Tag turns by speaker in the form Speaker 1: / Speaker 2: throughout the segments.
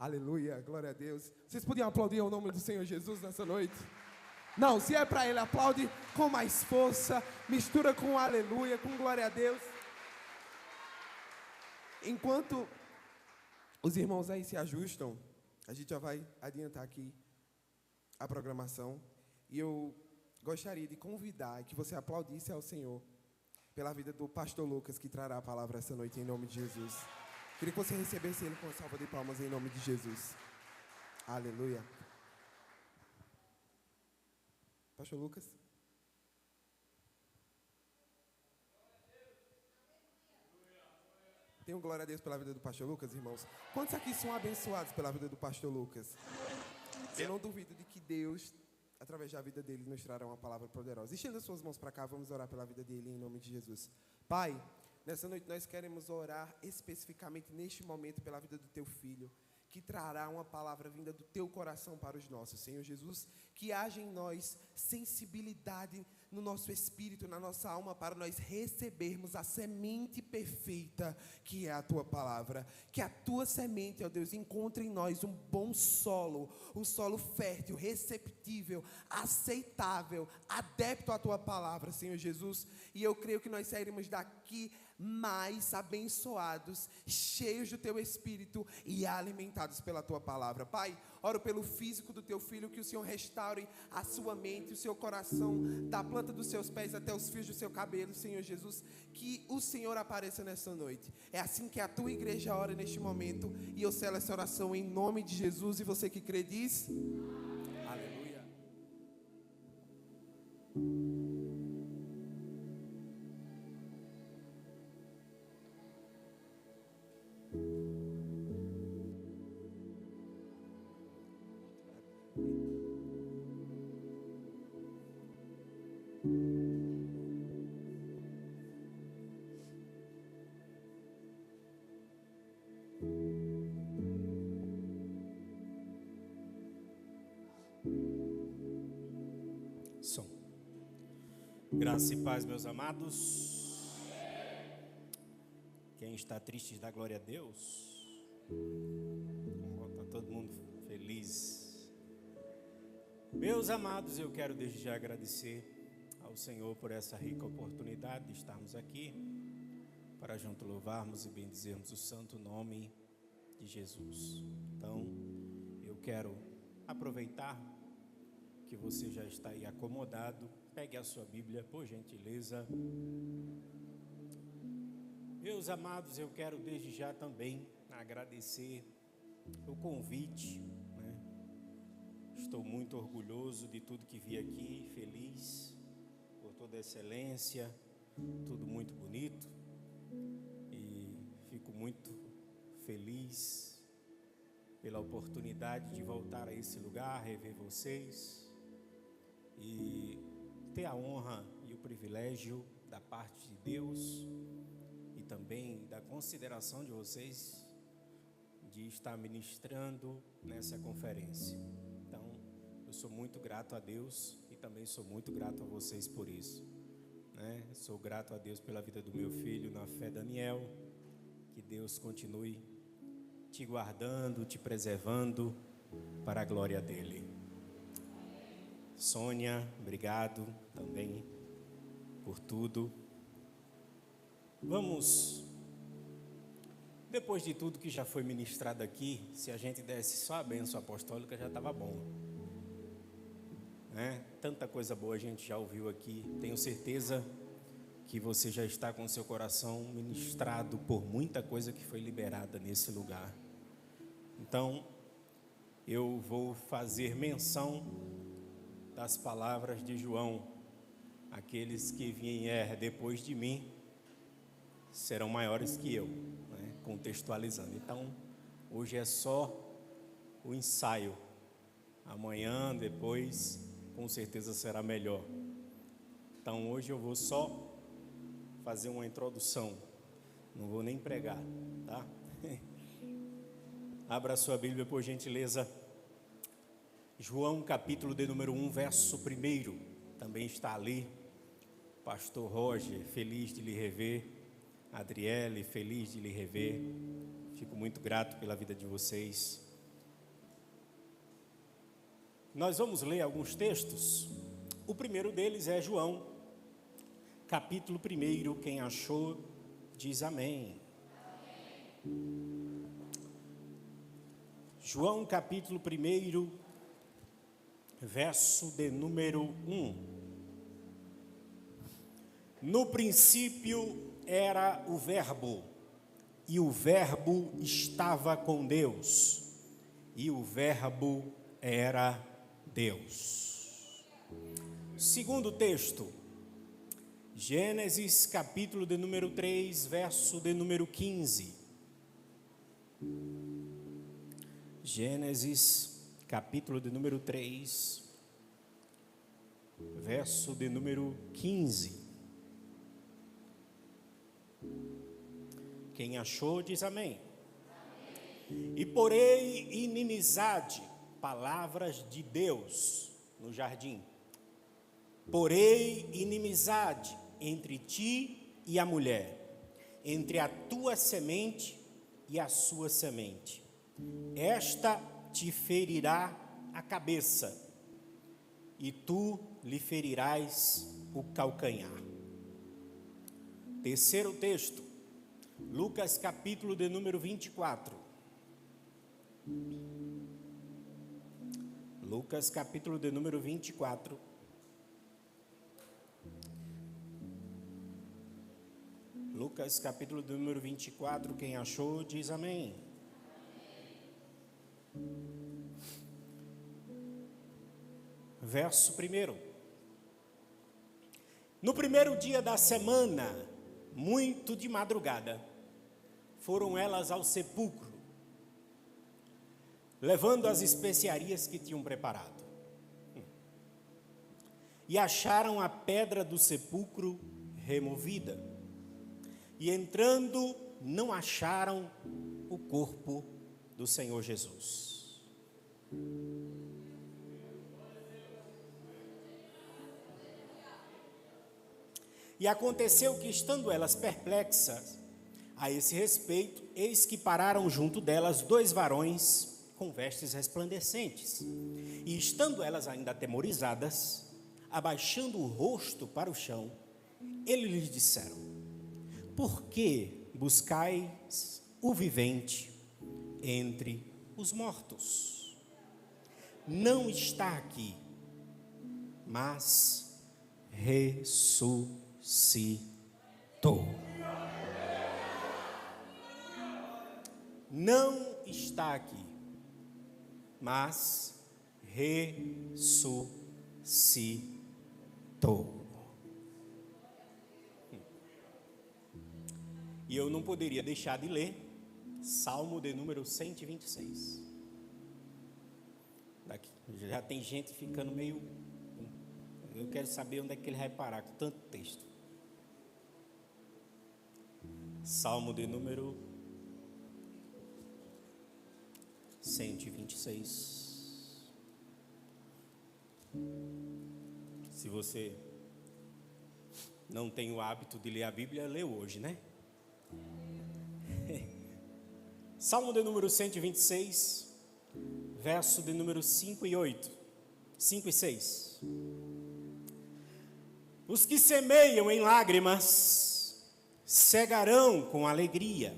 Speaker 1: Aleluia, glória a Deus. Vocês podiam aplaudir o nome do Senhor Jesus nessa noite? Não, se é para Ele, aplaude com mais força, mistura com aleluia, com glória a Deus. Enquanto os irmãos aí se ajustam, a gente já vai adiantar aqui a programação. E eu gostaria de convidar que você aplaudisse ao Senhor pela vida do pastor Lucas, que trará a palavra essa noite em nome de Jesus. Queria que você recebesse ele com uma salva de palmas em nome de Jesus. Aleluia. Pastor Lucas. Tenham glória a Deus pela vida do pastor Lucas, irmãos. Quantos aqui são abençoados pela vida do pastor Lucas? Eu não duvido de que Deus, através da vida dele, nos trará uma palavra poderosa. Estenda suas mãos para cá, vamos orar pela vida dele em nome de Jesus. Pai, nessa noite nós queremos orar especificamente neste momento pela vida do teu filho, que trará uma palavra vinda do teu coração para os nossos. Senhor Jesus, que haja em nós sensibilidade no nosso espírito, na nossa alma, para nós recebermos a semente perfeita, que é a tua palavra. Que a tua semente, ó Deus, encontre em nós um bom solo, um solo fértil, receptível, aceitável, adepto à tua palavra, Senhor Jesus. E eu creio que nós sairemos daqui mais abençoados, cheios do teu Espírito e alimentados pela tua palavra. Pai, oro pelo físico do teu filho, que o Senhor restaure a sua mente, o seu coração, da planta dos seus pés até os fios do seu cabelo, Senhor Jesus. Que o Senhor apareça nessa noite. É assim que a tua igreja ora neste momento, e eu selo essa oração em nome de Jesus. E você que crê diz: aleluia.
Speaker 2: Som. Graça e paz, meus amados. Quem está triste dá glória a Deus. Está todo mundo feliz. Meus amados, eu quero desde já agradecer ao Senhor por essa rica oportunidade de estarmos aqui para junto louvarmos e bendizermos o santo nome de Jesus. Então, eu quero aproveitar que você já está aí acomodado, pegue a sua Bíblia, por gentileza. Meus amados, eu quero desde já também agradecer o convite, né? Estou muito orgulhoso de tudo que vi aqui, feliz por toda a excelência, tudo muito bonito, e fico muito feliz pela oportunidade de voltar a esse lugar, rever vocês e ter a honra e o privilégio da parte de Deus e também da consideração de vocês de estar ministrando nessa conferência. Então, eu sou muito grato a Deus e também sou muito grato a vocês por isso, né? Sou grato a Deus pela vida do meu filho na fé, Daniel. Que Deus continue te guardando, te preservando para a glória dele. Sônia, obrigado também por tudo. Vamos, depois de tudo que já foi ministrado aqui, se a gente desse só a bênção apostólica já estava bom, né? Tanta coisa boa a gente já ouviu aqui. Tenho certeza que você já está com seu coração ministrado por muita coisa que foi liberada nesse lugar. Então, eu vou fazer menção das palavras de João: aqueles que vierem depois de mim serão maiores que eu, né? Contextualizando. Então, hoje é só o ensaio. Amanhã, depois, com certeza será melhor. Então, hoje eu vou só fazer uma introdução. Não vou nem pregar, tá? Abra sua Bíblia, por gentileza. João, capítulo de número 1, verso 1. Também está ali. Pastor Roger, feliz de lhe rever. Adriele, feliz de lhe rever. Fico muito grato pela vida de vocês. Nós vamos ler alguns textos. O primeiro deles é João, capítulo 1. Quem achou, diz amém. João, capítulo 1, verso de número 1. No princípio era o Verbo, e o Verbo estava com Deus, e o Verbo era Deus. Segundo texto, Gênesis, capítulo de número 3, verso de número 15. Gênesis, capítulo de número 3, verso de número 15. Quem achou, diz amém. E porei inimizade, palavras de Deus no jardim. Porei inimizade entre ti e a mulher, entre a tua semente e a sua semente. Esta te ferirá a cabeça, e tu lhe ferirás o calcanhar. Terceiro texto, Lucas capítulo de número 24. Lucas capítulo de número 24. Lucas capítulo de número 24, quem achou, diz amém. Verso 1. No primeiro dia da semana, muito de madrugada, foram elas ao sepulcro, levando as especiarias que tinham preparado. E acharam a pedra do sepulcro removida. E entrando, não acharam o corpo do Senhor Jesus. E aconteceu que, estando elas perplexas a esse respeito, eis que pararam junto delas 2 varões com vestes resplandecentes. E estando elas ainda atemorizadas, abaixando o rosto para o chão, eles lhes disseram: por que buscais o vivente entre os mortos? Não está aqui, mas ressuscitou. Não está aqui, mas ressuscitou. E eu não poderia deixar de ler Salmo de número 126. Daqui, já tem gente ficando meio... Eu quero saber onde é que ele vai parar com tanto texto. Salmo de número 126. Se você não tem o hábito de ler a Bíblia, lê hoje, né? Salmo de número 126, verso de número 5 e 8. 5 e 6. Os que semeiam em lágrimas cegarão com alegria.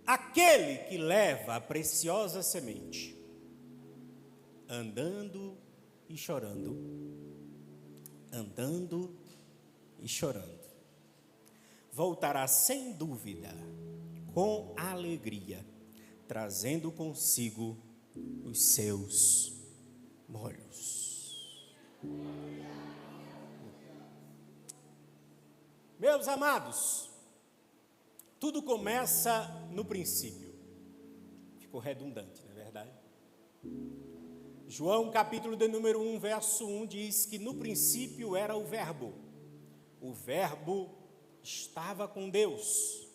Speaker 2: Aquele que leva a preciosa semente, andando e chorando, voltará sem dúvida, com alegria, trazendo consigo os seus molhos. Meus amados, tudo começa no princípio. Ficou redundante, não é verdade? João capítulo de número 1, verso 1 diz que no princípio era o Verbo. O Verbo estava com Deus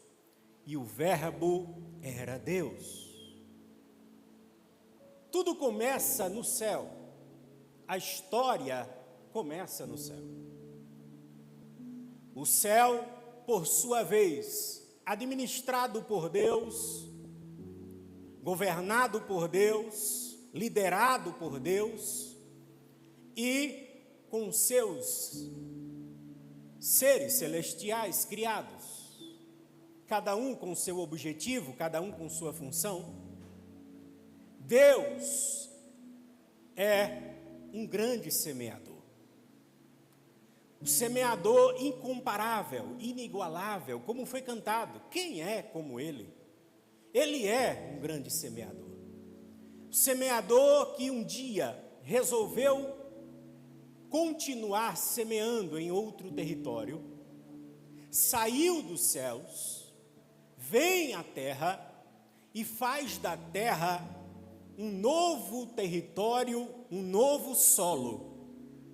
Speaker 2: e o Verbo era Deus. Tudo começa no céu. A história começa no céu. O céu, por sua vez, administrado por Deus, governado por Deus, liderado por Deus e com seus seres celestiais criados, cada um com seu objetivo, cada um com sua função. Deus é um grande semeador. O semeador incomparável, inigualável, como foi cantado. Quem é como ele? Ele é um grande semeador. O semeador que um dia resolveu continuar semeando em outro território, saiu dos céus, vem à terra e faz da terra um novo território, um novo solo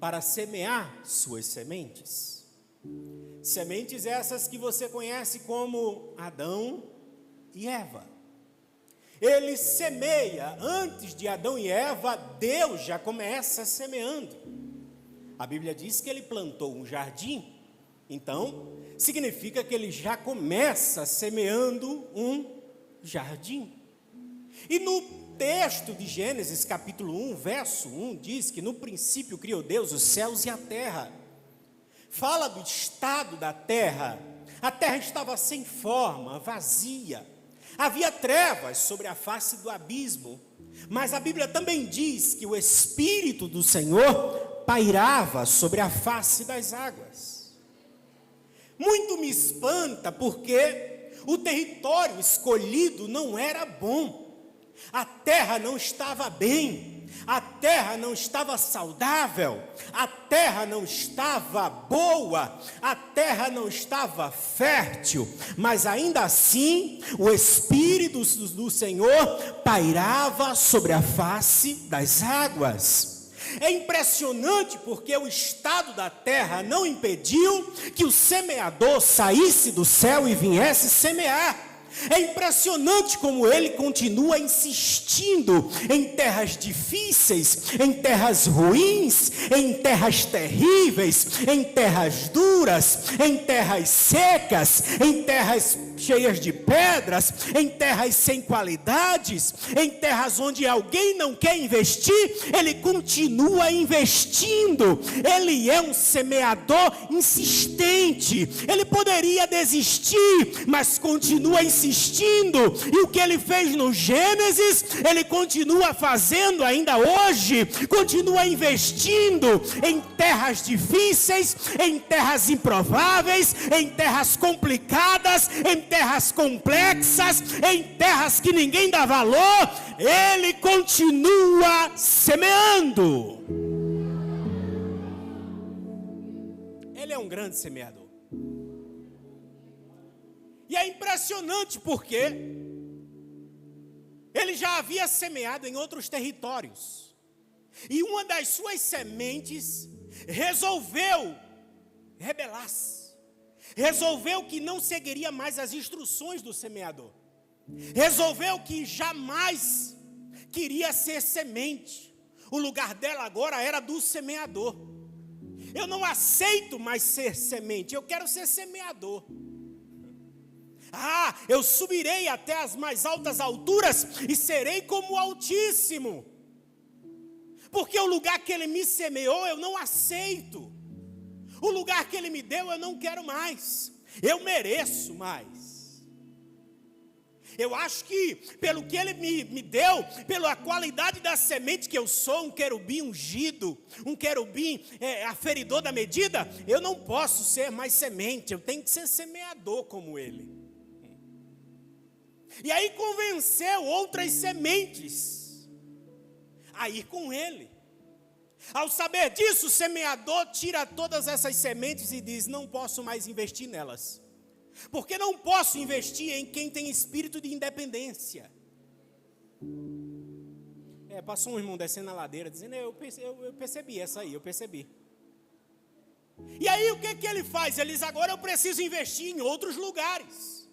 Speaker 2: para semear suas sementes. Sementes essas que você conhece como Adão e Eva. Ele semeia, antes de Adão e Eva, Deus já começa semeando. A Bíblia diz que ele plantou um jardim, então significa que ele já começa semeando um jardim. E no texto de Gênesis capítulo 1, verso 1, diz que no princípio criou Deus os céus e a terra. Fala do estado da terra. A terra estava sem forma, vazia. Havia trevas sobre a face do abismo. Mas a Bíblia também diz que o Espírito do Senhor pairava sobre a face das águas. Muito me espanta porque o território escolhido não era bom. A terra não estava bem, a terra não estava saudável, a terra não estava boa, a terra não estava fértil, mas ainda assim o Espírito do Senhor pairava sobre a face das águas. É impressionante porque o estado da terra não impediu que o semeador saísse do céu e viesse semear. É impressionante como ele continua insistindo em terras difíceis, em terras ruins, em terras terríveis, em terras duras, em terras secas, em terras cheias de pedras, em terras sem qualidades, em terras onde alguém não quer investir, ele continua investindo. Ele é um semeador insistente. Ele poderia desistir, mas continua insistindo. E o que ele fez no Gênesis, ele continua fazendo ainda hoje. Continua investindo em terras difíceis, em terras improváveis, em terras complicadas, em terras complexas, em terras que ninguém dá valor. Ele continua semeando. Ele é um grande semeador. E é impressionante porque ele já havia semeado em outros territórios. E uma das suas sementes resolveu rebelar-se. Resolveu que não seguiria mais as instruções do semeador. Resolveu que jamais queria ser semente. O lugar dela agora era do semeador. Eu não aceito mais ser semente, eu quero ser semeador. Eu subirei até as mais altas alturas e serei como o Altíssimo. Porque o lugar que ele me semeou eu não aceito. O lugar que ele me deu eu não quero mais. Eu mereço mais. Eu acho que pelo que ele me deu, pela qualidade da semente que eu sou, um querubim ungido, um querubim aferidor da medida, eu não posso ser mais semente, eu tenho que ser semeador como ele. E aí convenceu outras sementes a ir com ele. Ao saber disso, o semeador tira todas essas sementes e diz: não posso mais investir nelas. Porque não posso investir em quem tem espírito de independência. Passou um irmão descendo a ladeira dizendo: eu percebi essa aí, eu percebi. E aí o que ele faz? Ele diz: agora eu preciso investir em outros lugares.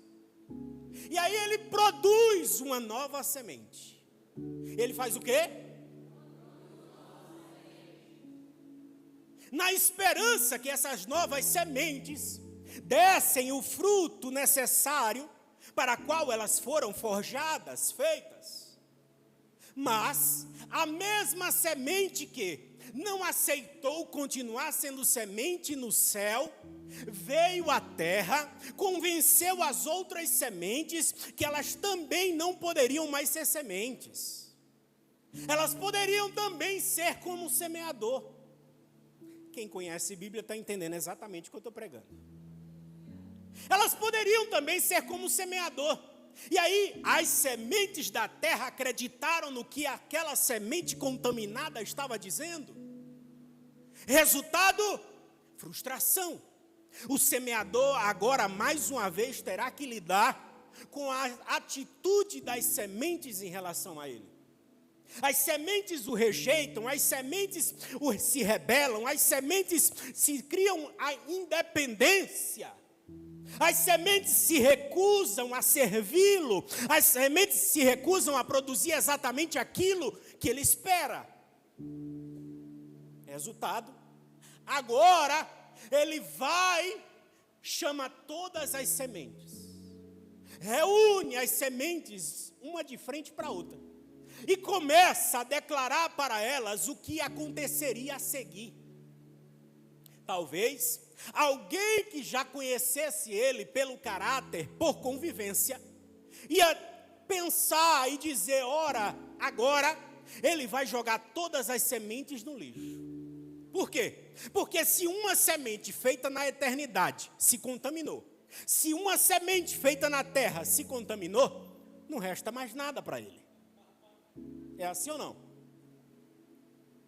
Speaker 2: E aí ele produz uma nova semente. Ele faz o quê? Na esperança que essas novas sementes dessem o fruto necessário para a qual elas foram forjadas, feitas. Mas a mesma semente que não aceitou continuar sendo semente no céu, veio à terra, convenceu as outras sementes que elas também não poderiam mais ser sementes. Elas poderiam também ser como o semeador. Quem conhece Bíblia está entendendo exatamente o que eu estou pregando. Elas poderiam também ser como o semeador. E aí, as sementes da terra acreditaram no que aquela semente contaminada estava dizendo. Resultado, frustração. O semeador agora, mais uma vez, terá que lidar com a atitude das sementes em relação a ele. As sementes o rejeitam, as sementes se rebelam, as sementes se criam a independência. As sementes se recusam a servi-lo, as sementes se recusam a produzir exatamente aquilo que ele espera. Resultado, agora ele vai, chama todas as sementes, reúne as sementes uma de frente para a outra e começa a declarar para elas o que aconteceria a seguir. Talvez alguém que já conhecesse ele pelo caráter, por convivência, ia pensar e dizer: ora, agora ele vai jogar todas as sementes no lixo. Por quê? Porque se uma semente feita na eternidade se contaminou, se uma semente feita na terra se contaminou, não resta mais nada para ele. É assim ou não?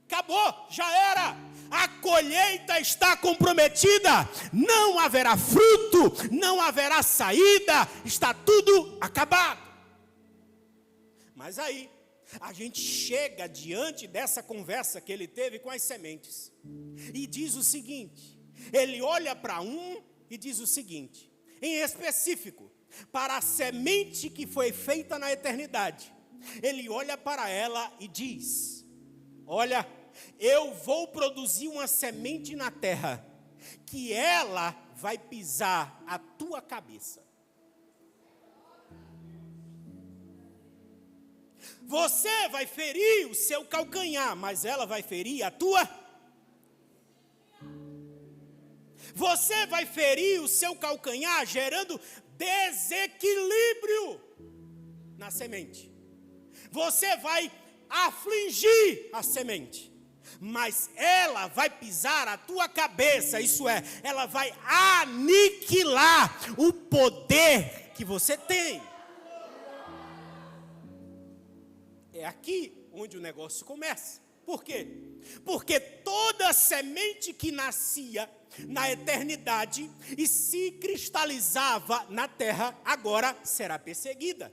Speaker 2: Acabou, já era. A colheita está comprometida. Não haverá fruto, não haverá saída, está tudo acabado. Mas aí, a gente chega diante dessa conversa que ele teve com as sementes e diz o seguinte, ele olha para um e diz o seguinte, em específico, para a semente que foi feita na eternidade, ele olha para ela e diz: olha, eu vou produzir uma semente na terra, que ela vai pisar a tua cabeça. Você vai ferir o seu calcanhar, mas ela vai ferir a tua. Você vai ferir o seu calcanhar, gerando desequilíbrio na semente. Você vai afligir a semente, mas ela vai pisar a tua cabeça, isso é, ela vai aniquilar o poder que você tem. É aqui onde o negócio começa. Por quê? Porque toda semente que nascia na eternidade e se cristalizava na terra, agora será perseguida.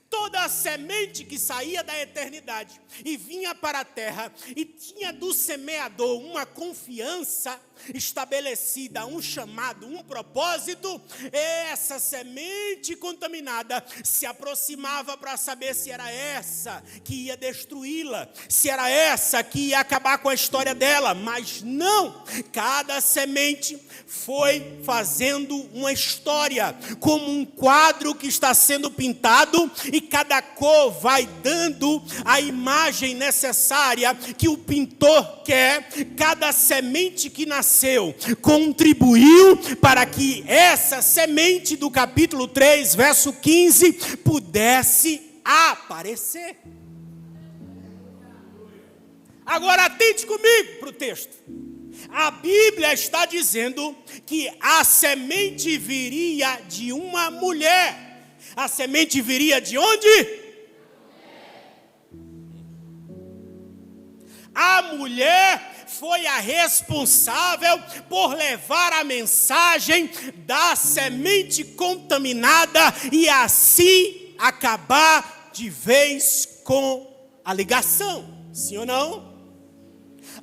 Speaker 2: Toda a semente que saía da eternidade e vinha para a terra e tinha do semeador uma confiança estabelecida, um chamado, um propósito, essa semente contaminada se aproximava para saber se era essa que ia destruí-la, se era essa que ia acabar com a história dela, mas não, cada semente foi fazendo uma história, como um quadro que está sendo pintado e cada cor vai dando a imagem necessária que o pintor quer. Cada semente que nasceu contribuiu para que essa semente do capítulo 3, verso 15, pudesse aparecer. Agora atente comigo para o texto. A Bíblia está dizendo que a semente viria de uma mulher. A semente viria de onde? A mulher foi a responsável por levar a mensagem da semente contaminada e assim acabar de vez com a ligação. Sim ou não?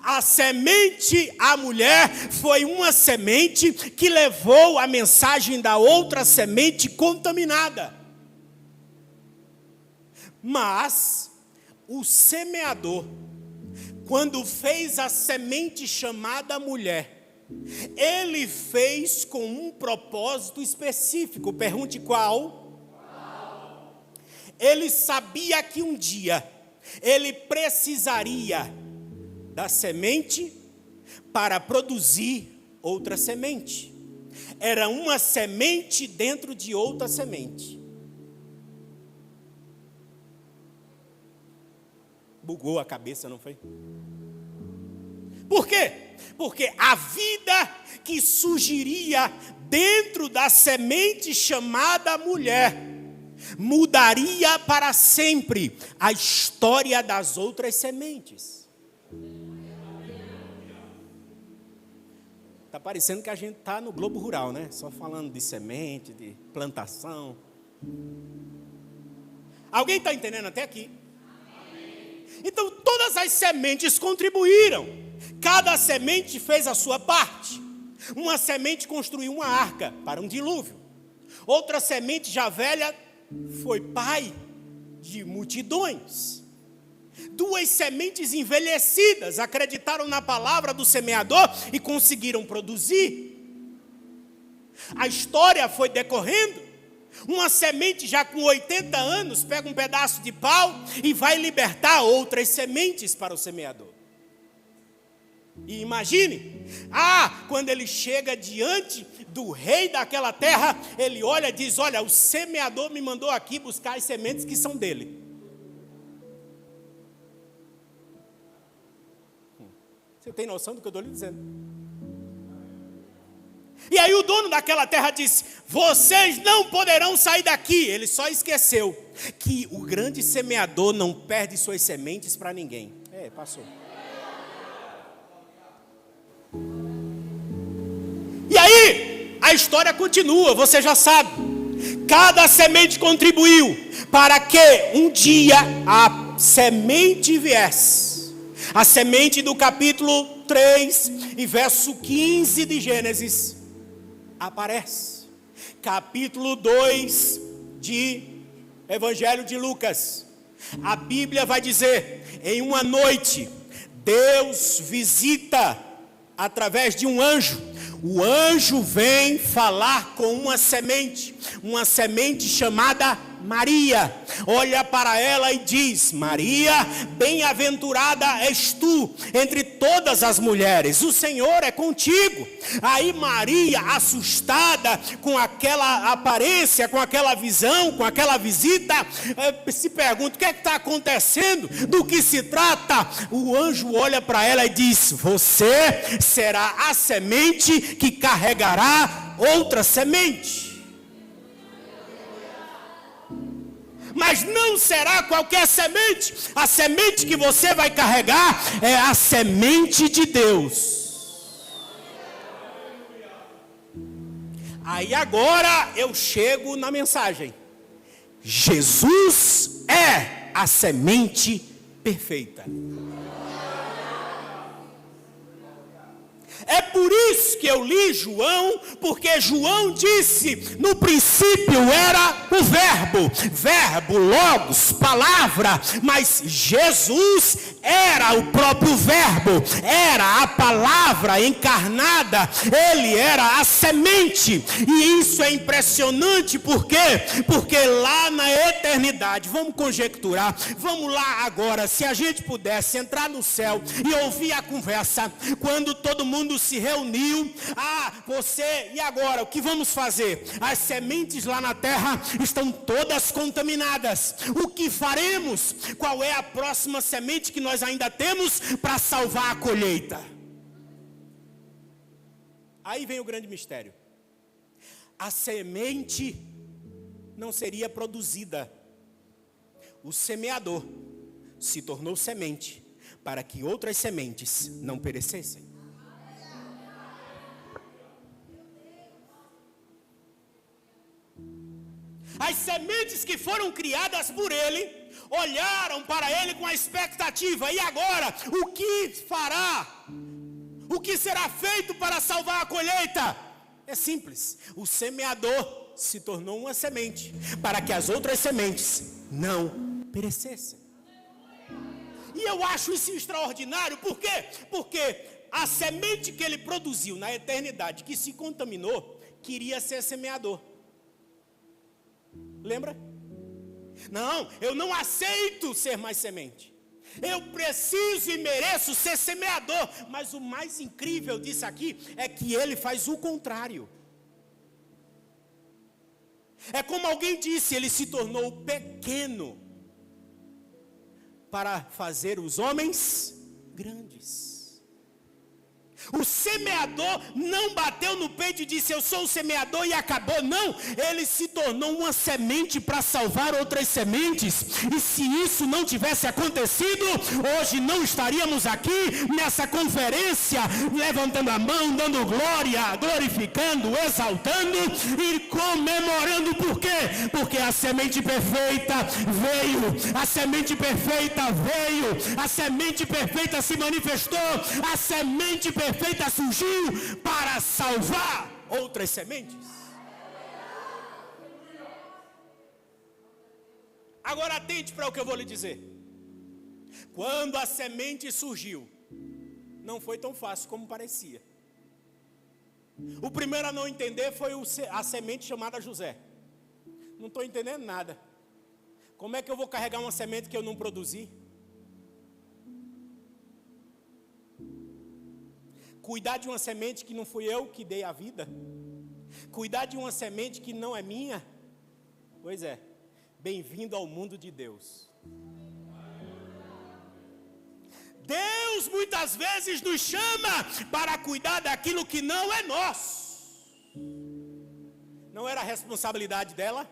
Speaker 2: A semente, a mulher, foi uma semente que levou a mensagem da outra semente contaminada. Mas o semeador, quando fez a semente chamada mulher, ele fez com um propósito específico. Pergunte qual? Ele sabia que um dia ele precisaria da semente para produzir outra semente. Era uma semente dentro de outra semente. Bugou a cabeça, não foi? Por quê? Porque a vida que surgiria dentro da semente chamada mulher mudaria para sempre a história das outras sementes. Está parecendo que a gente está no Globo Rural, né? Só falando de semente, de plantação. Alguém está entendendo até aqui? Então, todas as sementes contribuíram. Cada semente fez a sua parte. Uma semente construiu uma arca para um dilúvio. Outra semente já velha foi pai de multidões. Duas sementes envelhecidas acreditaram na palavra do semeador e conseguiram produzir. A história foi decorrendo. Uma semente já com 80 anos pega um pedaço de pau e vai libertar outras sementes para o semeador. E imagine, quando ele chega diante do rei daquela terra, ele olha e diz: olha, o semeador me mandou aqui buscar as sementes que são dele. Você tem noção do que eu estou lhe dizendo? E aí o dono daquela terra disse: vocês não poderão sair daqui. Ele só esqueceu que o grande semeador não perde suas sementes para ninguém. Passou. E aí, a história continua, você já sabe. Cada semente contribuiu para que um dia a semente viesse. A semente do capítulo 3 e verso 15 de Gênesis aparece. Capítulo 2 de Evangelho de Lucas. A Bíblia vai dizer: em uma noite, Deus visita através de um anjo. O anjo vem falar com uma semente chamada Maria. Olha para ela e diz: Maria, bem-aventurada és tu entre todas as mulheres, o Senhor é contigo. Aí Maria, assustada com aquela aparência, com aquela visão, com aquela visita, se pergunta: o que é que está acontecendo? Do que se trata? O anjo olha para ela e diz: você será a semente que carregará outra semente. Mas não será qualquer semente. A semente que você vai carregar é a semente de Deus. Aí agora eu chego na mensagem. Jesus é a semente perfeita. É por isso que eu li João, porque João disse: no princípio era o verbo, logos, palavra, mas Jesus era o próprio verbo, era a palavra encarnada, ele era a semente. E isso é impressionante, por quê? Porque lá na eternidade, vamos conjecturar, vamos lá agora, se a gente pudesse entrar no céu e ouvir a conversa, quando todo mundo se reuniu: você, e agora, o que vamos fazer? As sementes lá na terra estão todas contaminadas, o que faremos? Qual é a próxima semente que nós ainda temos para salvar a colheita? Aí vem o grande mistério. A semente não seria produzida. O semeador se tornou semente para que outras sementes não perecessem. As sementes que foram criadas por ele olharam para ele com a expectativa: e agora, o que fará? O que será feito para salvar a colheita? É simples: o semeador se tornou uma semente para que as outras sementes não perecessem. E eu acho isso extraordinário. Por quê? Porque a semente que ele produziu na eternidade, que se contaminou, queria ser semeador. Lembra? Não, eu não aceito ser mais semente. Eu preciso e mereço ser semeador. Mas o mais incrível disso aqui é que ele faz o contrário. É como alguém disse, ele se tornou pequeno para fazer os homens grandes. O semeador não bateu no peito e disse, eu sou o semeador e acabou. Não, ele se tornou uma semente para salvar outras sementes. E se isso não tivesse acontecido, hoje não estaríamos aqui nessa conferência, levantando a mão, dando glória, glorificando, exaltando e comemorando. Por quê? Porque a semente perfeita veio, a semente perfeita veio, a semente perfeita se manifestou, a semente perfeita surgiu para salvar outras sementes. Agora atente para o que eu vou lhe dizer. Quando a semente surgiu, não foi tão fácil como parecia. O primeiro a não entender foi a semente chamada José. Não estou entendendo nada. Como é que eu vou carregar uma semente que eu não produzi? Cuidar de uma semente que não fui eu que dei a vida? Cuidar de uma semente que não é minha? Pois é, bem-vindo ao mundo de Deus. Deus muitas vezes nos chama para cuidar daquilo que não é nosso. Não era a responsabilidade dela,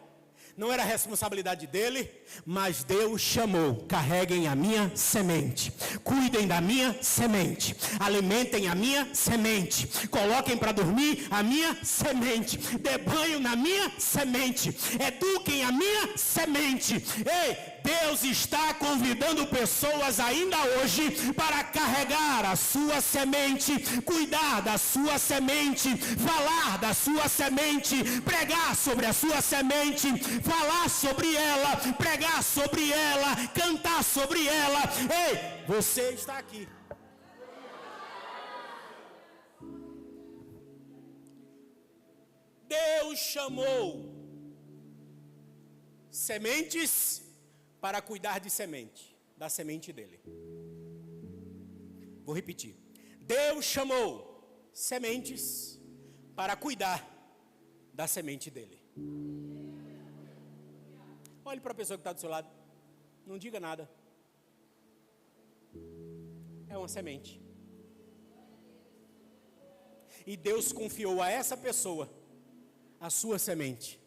Speaker 2: não era a responsabilidade dele, mas Deus chamou, carreguem a minha semente, cuidem da minha semente, alimentem a minha semente, coloquem para dormir a minha semente, dê banho na minha semente, eduquem a minha semente. Ei, Deus está convidando pessoas ainda hoje para carregar a sua semente, cuidar da sua semente, falar da sua semente, pregar sobre a sua semente, falar sobre ela, pregar sobre ela, cantar sobre ela. Ei, você está aqui. Deus chamou sementes para cuidar de semente, da semente dele. Vou repetir. Deus chamou sementes para cuidar da semente dele. Olhe para a pessoa que está do seu lado. Não diga nada. É uma semente. E Deus confiou a essa pessoa a sua semente.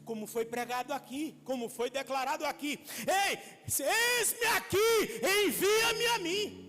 Speaker 2: Como foi pregado aqui, como foi declarado aqui. Ei, eis-me aqui, envia-me a mim.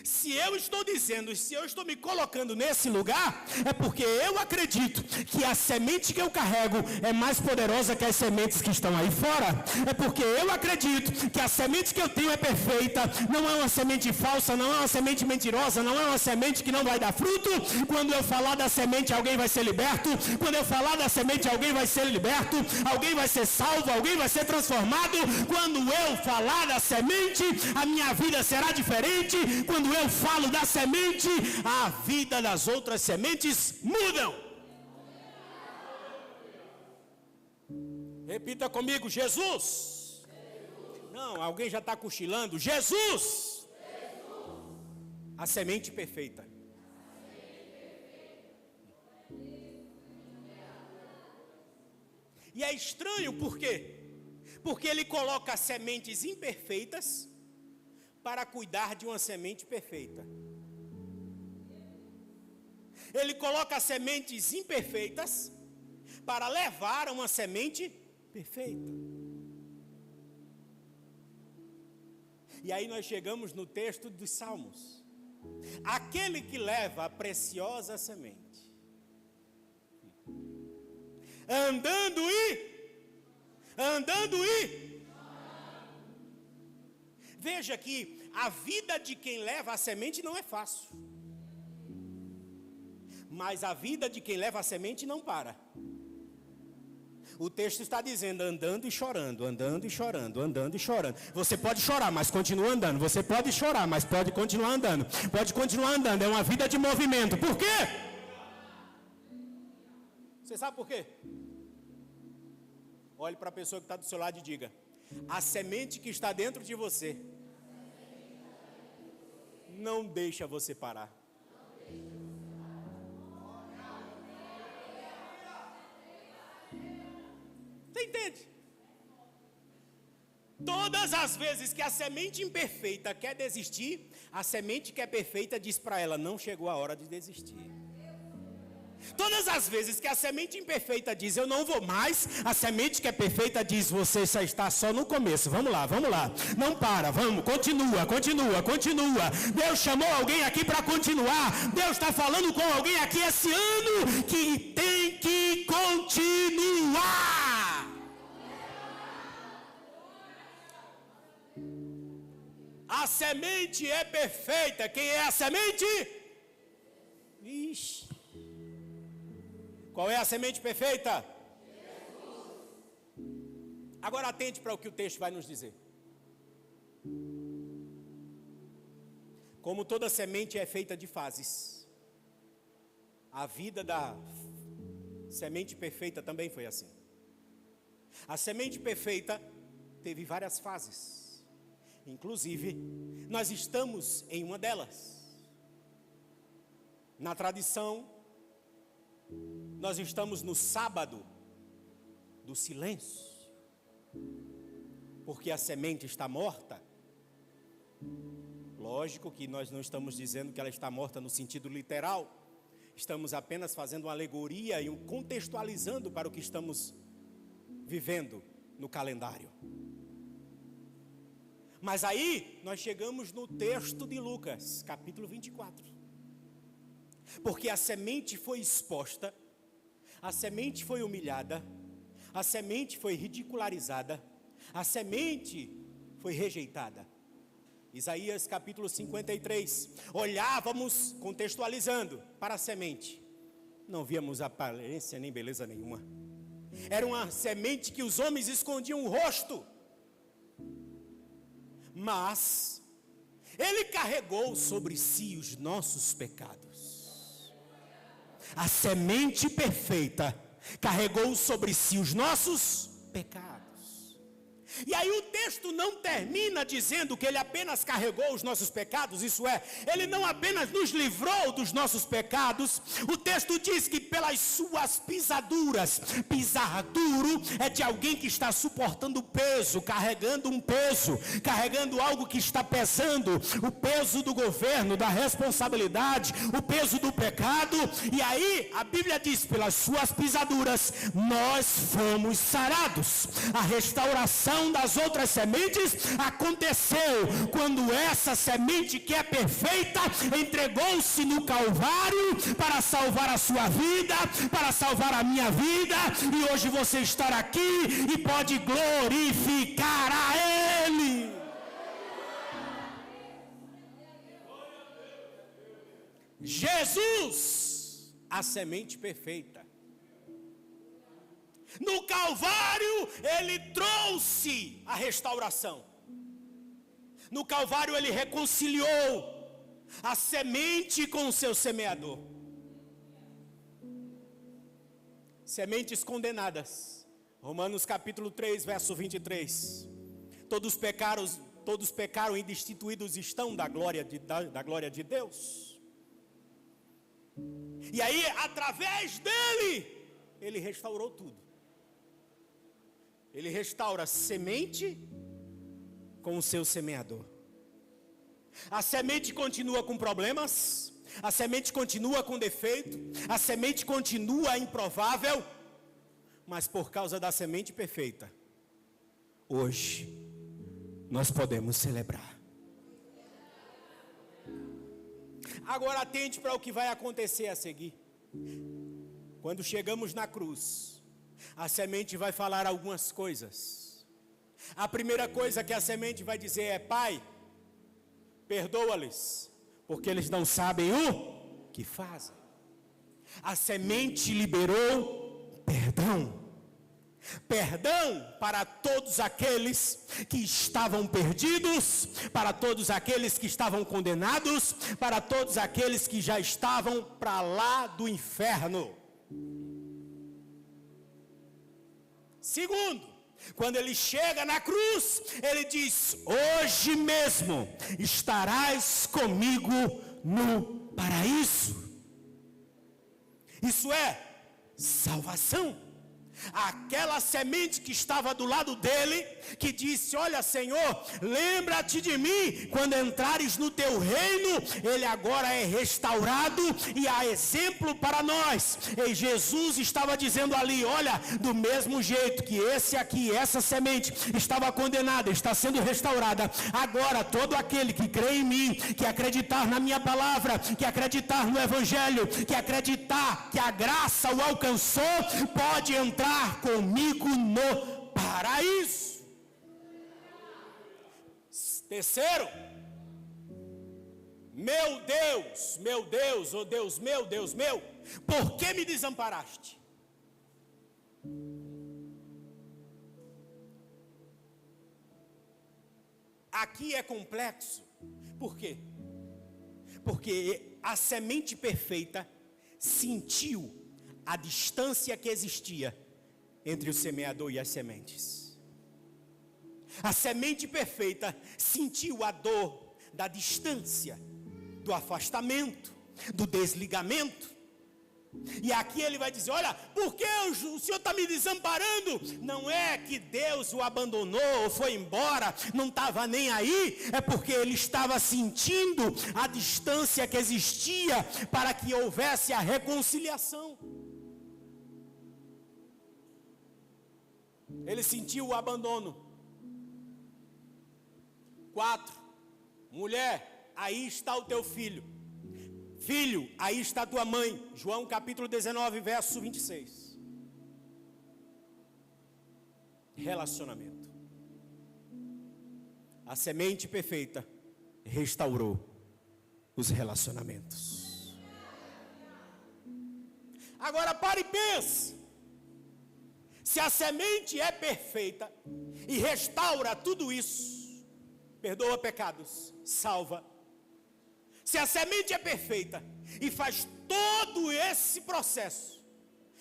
Speaker 2: Se eu estou dizendo, se eu estou me colocando nesse lugar, é porque eu acredito que a semente que eu carrego é mais poderosa que as sementes que estão aí fora. É porque eu acredito que a semente que eu tenho é perfeita, não é uma semente falsa, não é uma semente mentirosa, não é uma semente que não vai dar fruto. Quando eu falar da semente, alguém vai ser liberto. Quando eu falar da semente, alguém vai ser liberto, alguém vai ser salvo, alguém vai ser transformado. Quando eu falar da semente, a minha vida será diferente. Quando eu falo da semente, a vida das outras sementes mudam. Repita comigo, Jesus. Não, alguém já está cochilando. Jesus. A semente perfeita. E é estranho por quê? Porque ele coloca sementes imperfeitas para cuidar de uma semente perfeita. Ele coloca sementes imperfeitas para levar a uma semente perfeita. E aí nós chegamos no texto dos Salmos. Aquele que leva a preciosa semente, andando e veja que a vida de quem leva a semente não é fácil. Mas a vida de quem leva a semente não para. O texto está dizendo, andando e chorando, andando e chorando, andando e chorando. Você pode chorar, mas continua andando. Você pode chorar, mas pode continuar andando. Pode continuar andando, é uma vida de movimento. Por quê? Você sabe por quê? Olhe para a pessoa que está do seu lado e diga, A semente que está dentro de você não deixa você parar. Você entende? Todas as vezes que a semente imperfeita quer desistir, a semente que é perfeita diz para ela: não chegou a hora de desistir. Todas as vezes que a semente imperfeita diz: eu não vou mais, a semente que é perfeita diz: você já está só no começo, vamos lá, não para, vamos, continua. Deus chamou alguém aqui para continuar. Deus está falando com alguém aqui esse ano que tem que continuar. A semente é perfeita. Quem é a semente? Ixi. Qual é a semente perfeita? Jesus. Agora atente para o que o texto vai nos dizer. Como toda semente é feita de fases, a vida da semente perfeita também foi assim. A semente perfeita teve várias fases. Inclusive, nós estamos em uma delas. Na tradição, nós estamos no sábado do silêncio, porque a semente está morta. Lógico que nós não estamos dizendo que ela está morta no sentido literal, estamos apenas fazendo uma alegoria e contextualizando para o que estamos vivendo no calendário. Mas aí nós chegamos no texto de Lucas, capítulo 24. Porque a semente foi exposta, a semente foi humilhada, a semente foi ridicularizada, a semente foi rejeitada. Isaías capítulo 53, olhávamos, contextualizando, para a semente, não víamos aparência nem beleza nenhuma. Era uma semente que os homens escondiam o rosto, mas ele carregou sobre si os nossos pecados. A semente perfeita carregou sobre si os nossos pecados. E aí o texto não termina dizendo que ele apenas carregou os nossos pecados, isso é, ele não apenas nos livrou dos nossos pecados. O texto diz que pelas suas pisaduras, pisar duro é de alguém que está suportando peso, carregando um peso, carregando algo que está pesando, o peso do governo, da responsabilidade, o peso do pecado. E aí a Bíblia diz, pelas suas pisaduras nós fomos sarados. A restauração das outras sementes aconteceu quando essa semente que é perfeita entregou-se no Calvário para salvar a sua vida, para salvar a minha vida, e hoje você está aqui e pode glorificar a Ele. Jesus, a semente perfeita. No Calvário, Ele trouxe a restauração. No Calvário, Ele reconciliou a semente com o seu semeador. Sementes condenadas. Romanos capítulo 3, verso 23. Todos pecaram e destituídos estão da glória de Deus. E aí, através dele, Ele restaurou tudo. Ele restaura a semente com o seu semeador. A semente continua com problemas, a semente continua com defeito, a semente continua improvável, mas por causa da semente perfeita, hoje nós podemos celebrar. Agora atente para o que vai acontecer a seguir. Quando chegamos na cruz, a semente vai falar algumas coisas. A primeira coisa que a semente vai dizer é: Pai, perdoa-lhes, porque eles não sabem o que fazem. A semente liberou perdão. Perdão para todos aqueles que estavam perdidos, para todos aqueles que estavam condenados, para todos aqueles que já estavam para lá do inferno. Segundo, Quando ele chega na cruz, ele diz: hoje mesmo estarás comigo no paraíso. Isso é salvação. Aquela semente que estava do lado dele, que disse: olha, Senhor, lembra-te de mim quando entrares no teu reino. Ele agora é restaurado e há exemplo para nós. E Jesus estava dizendo ali: olha, do mesmo jeito que esse aqui, essa semente estava condenada, está sendo restaurada, agora todo aquele que crê em mim, que acreditar na minha palavra, que acreditar no evangelho, que acreditar que a graça o alcançou, pode entrar comigo no paraíso. Terceiro, meu Deus, oh Deus meu, por que me desamparaste? Aqui é complexo. Por quê? Porque a semente perfeita sentiu a distância que existia entre o semeador e as sementes. A semente perfeita sentiu a dor da distância, do afastamento, do desligamento. E aqui ele vai dizer: olha, por que o Senhor está me desamparando? Não é que Deus o abandonou ou foi embora, não estava nem aí. É porque ele estava sentindo a distância que existia para que houvesse a reconciliação. Ele sentiu o abandono. 4, mulher, aí está o teu filho. Filho, aí está a tua mãe. João capítulo 19, verso 26. Relacionamento. A semente perfeita restaurou os relacionamentos. Agora pare e pense. Se a semente é perfeita e restaura tudo isso, perdoa pecados, salva. Se a semente é perfeita e faz todo esse processo,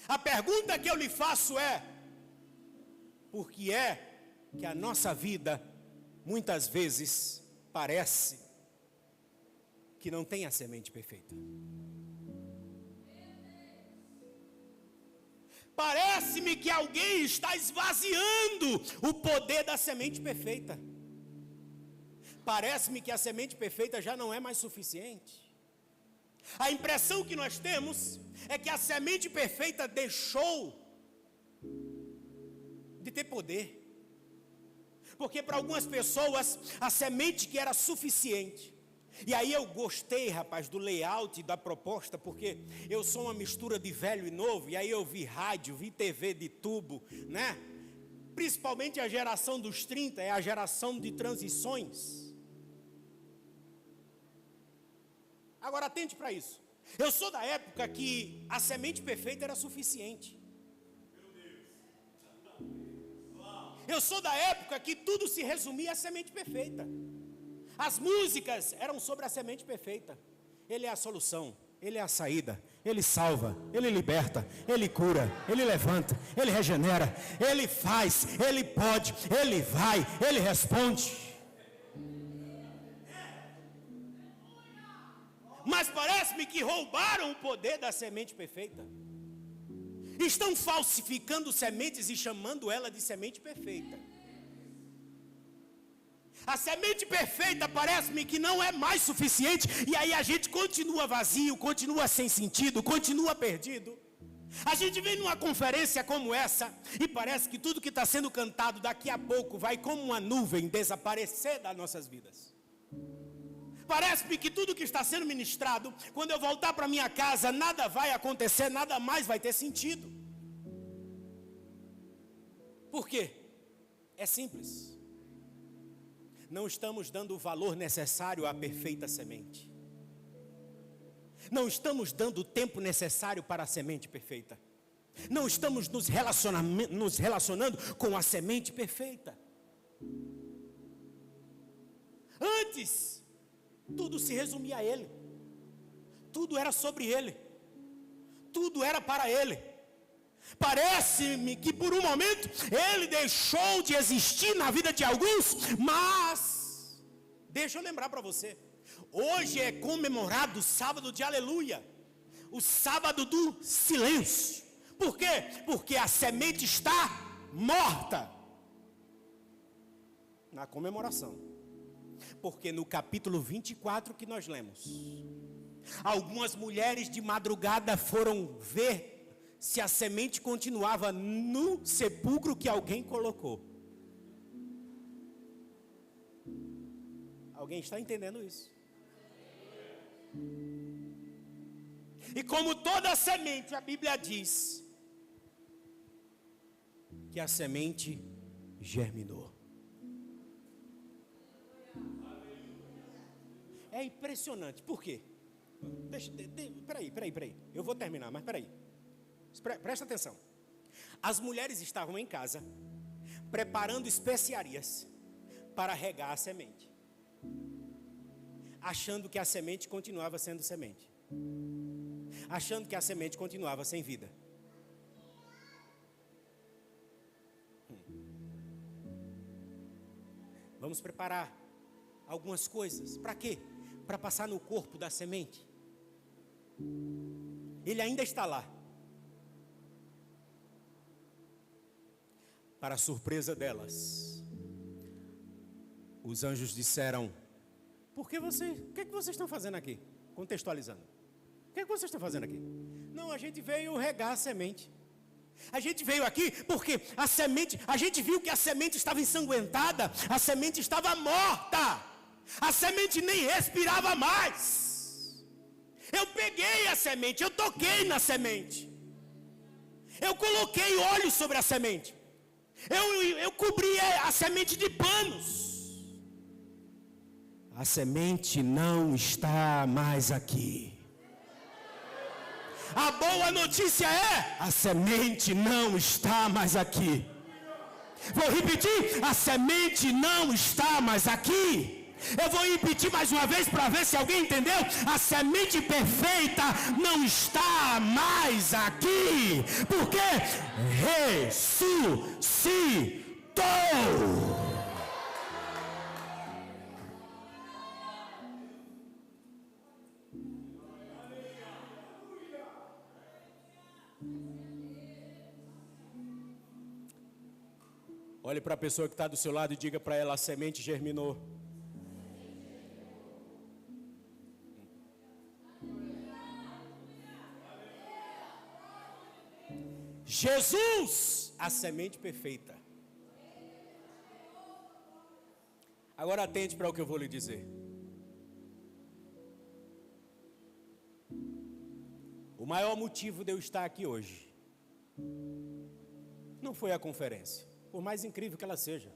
Speaker 2: a pergunta que eu lhe faço é: por que é que a nossa vida muitas vezes parece que não tem a semente perfeita? Parece-me que alguém está esvaziando o poder da semente perfeita. Parece-me que a semente perfeita já não é mais suficiente. A impressão que nós temos é que a semente perfeita deixou de ter poder. Porque para algumas pessoas a semente que era suficiente. E aí eu gostei, rapaz, do layout da proposta, porque eu sou uma mistura de velho e novo. E aí eu vi rádio, vi TV de tubo, né? Principalmente a geração dos 30 é a geração de transições. Agora atente para isso. Eu sou da época que a semente perfeita era suficiente. Eu sou da época que tudo se resumia à semente perfeita. As músicas eram sobre a semente perfeita. Ele é a solução, ele é a saída, ele salva, ele liberta, ele cura, ele levanta, ele regenera, ele faz, ele pode, ele vai, ele responde. Mas parece-me que roubaram o poder da semente perfeita. Estão falsificando sementes e chamando ela de semente perfeita. A semente perfeita parece-me que não é mais suficiente. E aí a gente continua vazio, continua sem sentido, continua perdido. A gente vem numa conferência como essa e parece que tudo que está sendo cantado daqui a pouco vai como uma nuvem desaparecer das nossas vidas. Parece-me que tudo que está sendo ministrado, quando eu voltar para minha casa, nada vai acontecer, nada mais vai ter sentido. Por quê? É simples. Não estamos dando o valor necessário à perfeita semente. Não estamos dando o tempo necessário para a semente perfeita. Não estamos nos relacionando com a semente perfeita. Antes, tudo se resumia a Ele. Tudo era sobre Ele. Tudo era para Ele. Parece-me que por um momento ele deixou de existir na vida de alguns, mas deixa eu lembrar para você, hoje é comemorado o sábado de aleluia, o sábado do silêncio. Por quê? Porque a semente está morta na comemoração. Porque no capítulo 24 que nós lemos, algumas mulheres de madrugada foram ver se a semente continuava no sepulcro que alguém colocou. Alguém está entendendo isso? E como toda semente, a Bíblia diz que a semente germinou. É impressionante. Por quê? Peraí. Eu vou terminar, mas peraí. Presta atenção. As mulheres estavam em casa, preparando especiarias para regar a semente, achando que a semente continuava sendo semente, achando que a semente continuava sem vida. Vamos preparar algumas coisas. Para quê? Para passar no corpo da semente. Ele ainda está lá. Para a surpresa delas, os anjos disseram: o que é que vocês estão fazendo aqui? Contextualizando. O que é que vocês estão fazendo aqui? Não, a gente veio regar a semente. A gente veio aqui porque a semente, a gente viu que a semente estava ensanguentada, a semente estava morta, a semente nem respirava mais. Eu peguei a semente, eu toquei na semente, eu coloquei óleo sobre a semente, eu cobri a semente de panos. A semente não está mais aqui. A boa notícia é: a semente não está mais aqui. Vou repetir: a semente não está mais aqui. Eu vou repetir mais uma vez para ver se alguém entendeu. A semente perfeita não está mais aqui, porque ressuscitou. Olhe para a pessoa que está do seu lado e diga para ela: a semente germinou. Jesus, a semente perfeita. Agora atente para o que eu vou lhe dizer. O maior motivo de eu estar aqui hoje não foi a conferência, por mais incrível que ela seja.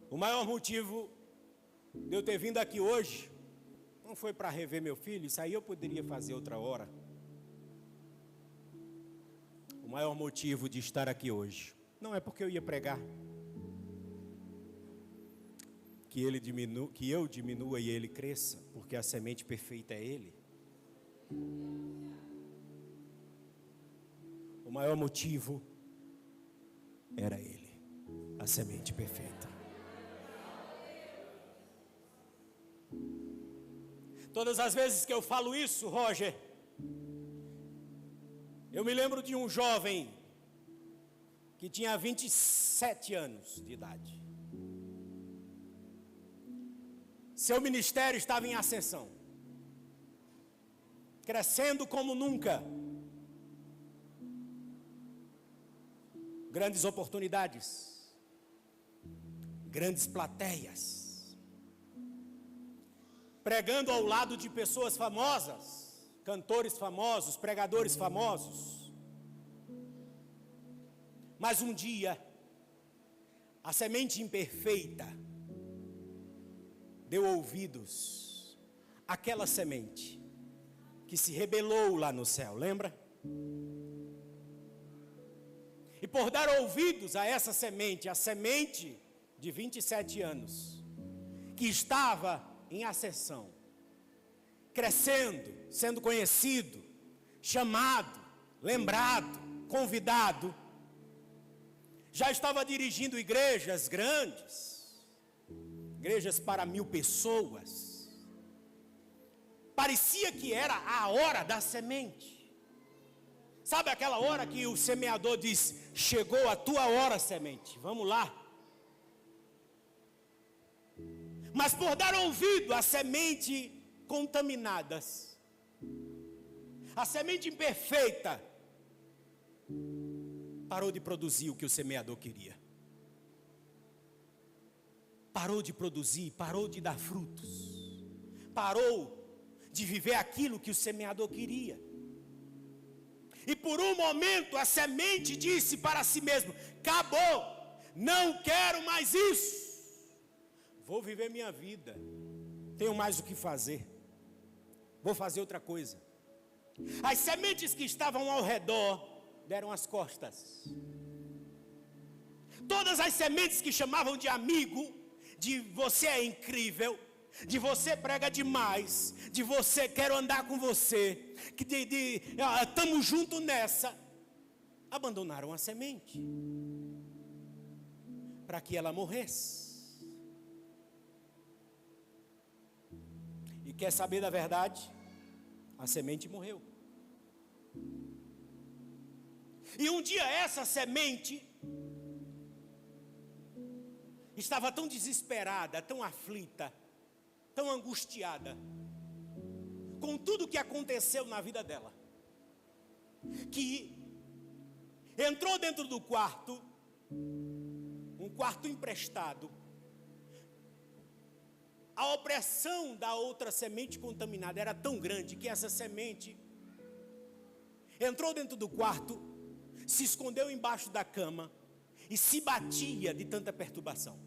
Speaker 2: O maior motivo de eu ter vindo aqui hoje não foi para rever meu filho, isso aí eu poderia fazer outra hora. O maior motivo de estar aqui hoje não é porque eu ia pregar, que eu diminua e ele cresça, porque a semente perfeita é ele. O maior motivo era ele, a semente perfeita. Todas as vezes que eu falo isso, Roger, eu me lembro de um jovem que tinha 27 anos de idade. Seu ministério estava em ascensão, crescendo como nunca. Grandes oportunidades, grandes plateias, pregando ao lado de pessoas famosas, cantores famosos, pregadores famosos. Mas um dia, a semente imperfeita deu ouvidos àquela semente que se rebelou lá no céu, lembra? E por dar ouvidos a essa semente, a semente de 27 anos, que estava em ascensão, crescendo, sendo conhecido, chamado, lembrado, convidado. Já estava dirigindo igrejas grandes, igrejas para 1000 pessoas. Parecia que era a hora da semente. Sabe aquela hora que o semeador diz: chegou a tua hora, semente, vamos lá. Mas por dar ouvido à semente contaminadas, a semente imperfeita, parou de produzir o que o semeador queria. Parou de produzir, parou de dar frutos. Parou de viver aquilo que o semeador queria. E por um momento a semente disse para si mesmo: acabou, não quero mais isso. Vou viver minha vida, tenho mais o que fazer, vou fazer outra coisa. As sementes que estavam ao redor deram as costas. Todas as sementes que chamavam de amigo, de você é incrível, de você prega demais, de você quero andar com você, estamos juntos nessa, abandonaram a semente para que ela morresse. E quer saber da verdade? A semente morreu. E um dia essa semente estava tão desesperada, tão aflita, tão angustiada com tudo que aconteceu na vida dela, que entrou dentro do quarto, um quarto emprestado. A opressão da outra semente contaminada era tão grande que essa semente entrou dentro do quarto, se escondeu embaixo da cama e se batia de tanta perturbação.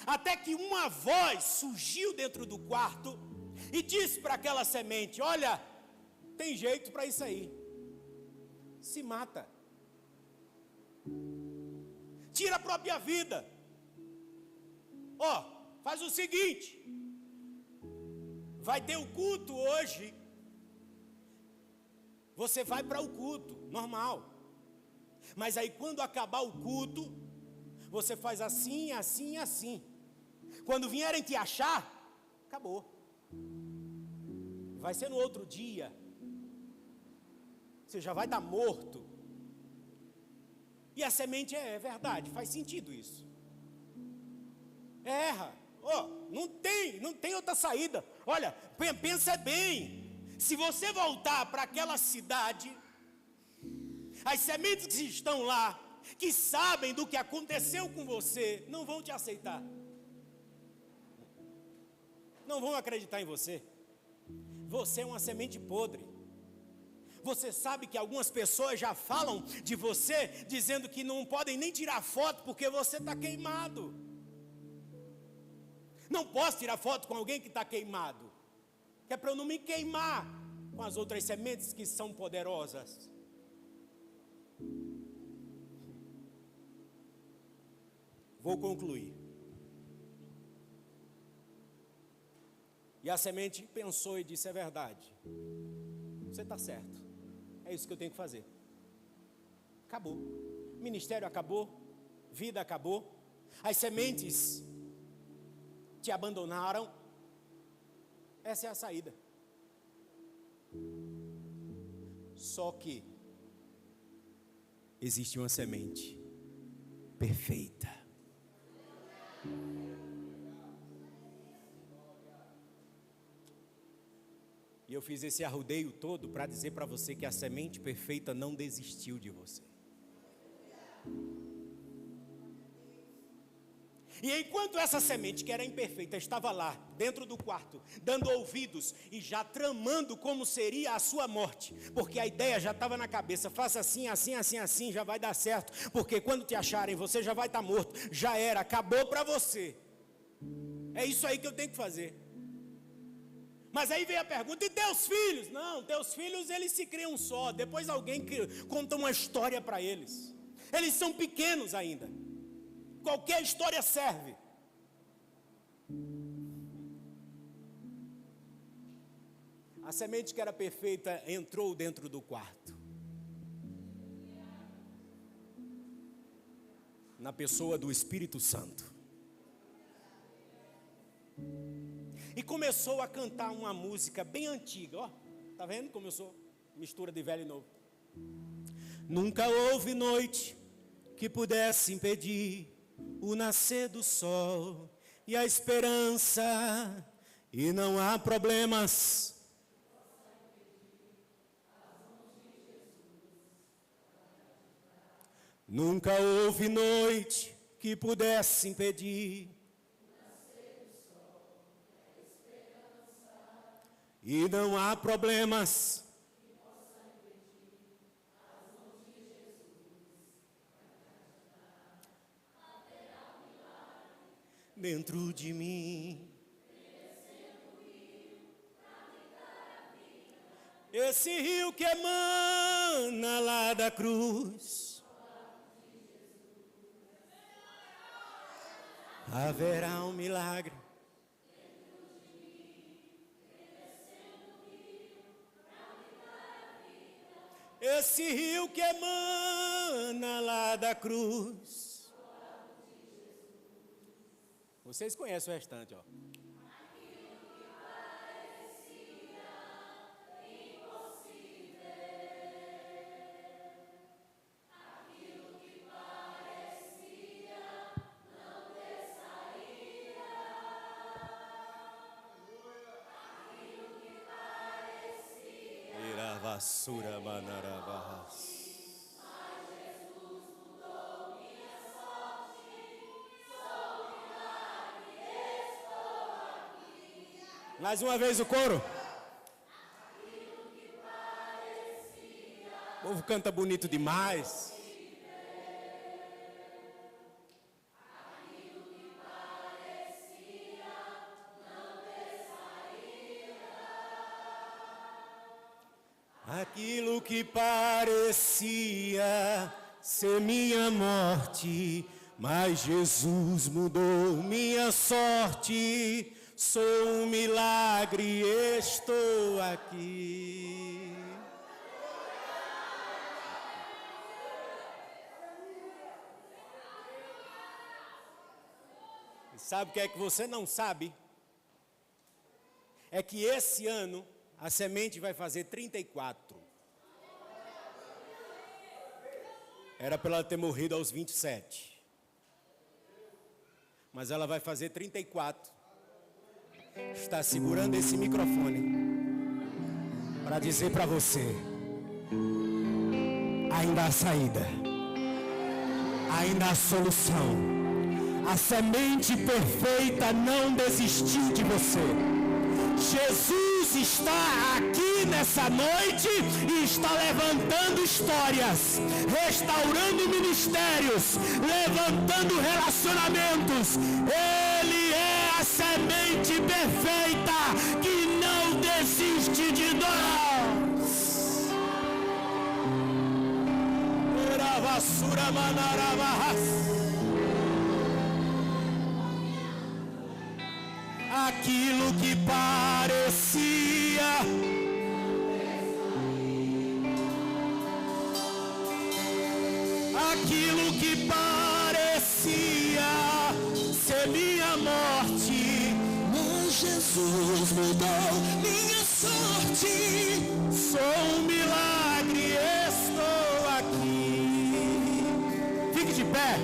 Speaker 2: Até que uma voz surgiu dentro do quarto e disse para aquela semente: olha, tem jeito para isso aí, se mata, tira a própria vida. Faz o seguinte, vai ter o culto hoje, você vai para o culto, normal. Mas aí quando acabar o culto, você faz assim, assim, assim. Quando vierem te achar, acabou. Vai ser no outro dia. Você já vai estar morto. E a semente é verdade, faz sentido isso. Erra. Não tem outra saída. Olha, pensa bem. Se você voltar para aquela cidade, as sementes que estão lá, que sabem do que aconteceu com você, não vão te aceitar. Não vão acreditar em você. Você é uma semente podre. Você sabe que algumas pessoas já falam de você, dizendo que não podem nem tirar foto porque você está queimado. Não posso tirar foto com alguém que está queimado, que é para eu não me queimar com as outras sementes que são poderosas. Vou concluir. E a semente pensou e disse: é verdade, você está certo, é isso que eu tenho que fazer. Acabou, ministério acabou, vida acabou, as sementes te abandonaram, essa é a saída. Só que existe uma semente perfeita. E eu fiz esse arrodeio todo para dizer para você que a semente perfeita não desistiu de você. E enquanto essa semente, que era imperfeita, estava lá, dentro do quarto, dando ouvidos e já tramando como seria a sua morte, porque a ideia já estava na cabeça: faça assim, assim, assim, assim, já vai dar certo, porque quando te acharem, você já vai estar morto, já era, acabou para você. É isso aí que eu tenho que fazer. Mas aí vem a pergunta: e teus filhos? Não, teus filhos eles se criam só, depois alguém conta uma história para eles. Eles são pequenos ainda. Qualquer história serve. A semente que era perfeita entrou dentro do quarto. Na pessoa do Espírito Santo. E começou a cantar uma música bem antiga, ó. Tá vendo como eu sou? Mistura de velho e novo. Nunca houve noite que pudesse impedir o nascer do sol e a esperança, e não há problemas. Nunca houve noite que pudesse impedir e não há problemas. Dentro de mim, esse rio que emana lá da cruz, haverá um milagre. Esse rio que emana lá da cruz. Vocês conhecem o restante, ó. Vasura manarabas. Mais uma vez o coro. O povo canta bonito demais. Aquilo que parecia ser minha morte, mas Jesus mudou minha sorte. Sou um milagre, estou aqui. E sabe o que é que você não sabe? É que esse ano a semente vai fazer 34. Era para ela ter morrido aos 27. Mas ela vai fazer 34. Está segurando esse microfone para dizer para você: ainda há saída, ainda há solução. A semente perfeita não desistiu de você. Jesus está aqui nessa noite e está levantando histórias, restaurando ministérios, levantando relacionamentos. Ele é a semente perfeita que não desiste de nós. Era vasura manarabas. Aquilo que parecia ser minha morte, mas Jesus mudou minha sorte. Sou um milagre, estou aqui. Fique de pé.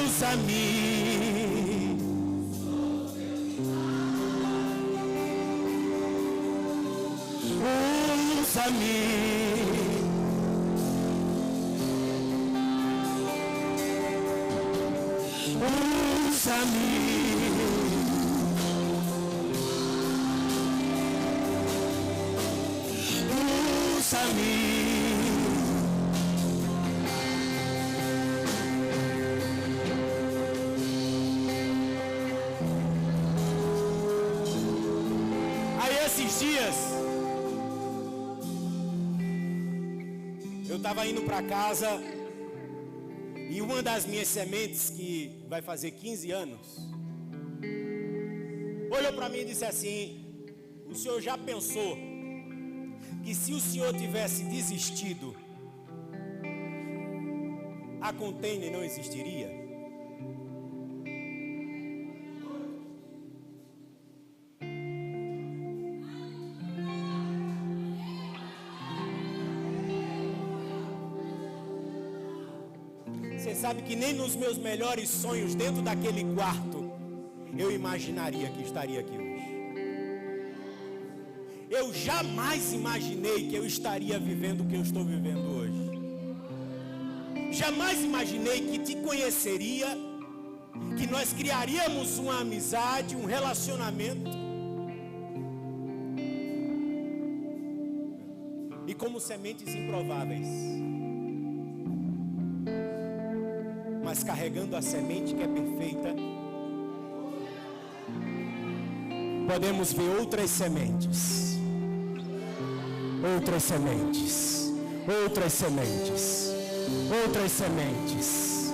Speaker 2: Usa-me. Usa-me, usa-me, usa-me. Aí esses dias eu estava indo para casa e uma das minhas sementes, que vai fazer 15 anos, olhou para mim e disse assim: O senhor já pensou que se o senhor tivesse desistido, a Container não existiria? Você sabe que nem nos meus melhores sonhos, dentro daquele quarto, eu imaginaria que estaria aqui hoje. Eu jamais imaginei que eu estaria vivendo o que eu estou vivendo hoje. Jamais imaginei que te conheceria, que nós criaríamos uma amizade, um relacionamento. E como sementes improváveis, mas carregando a semente que é perfeita, podemos ver outras sementes, outras sementes, outras sementes, outras sementes,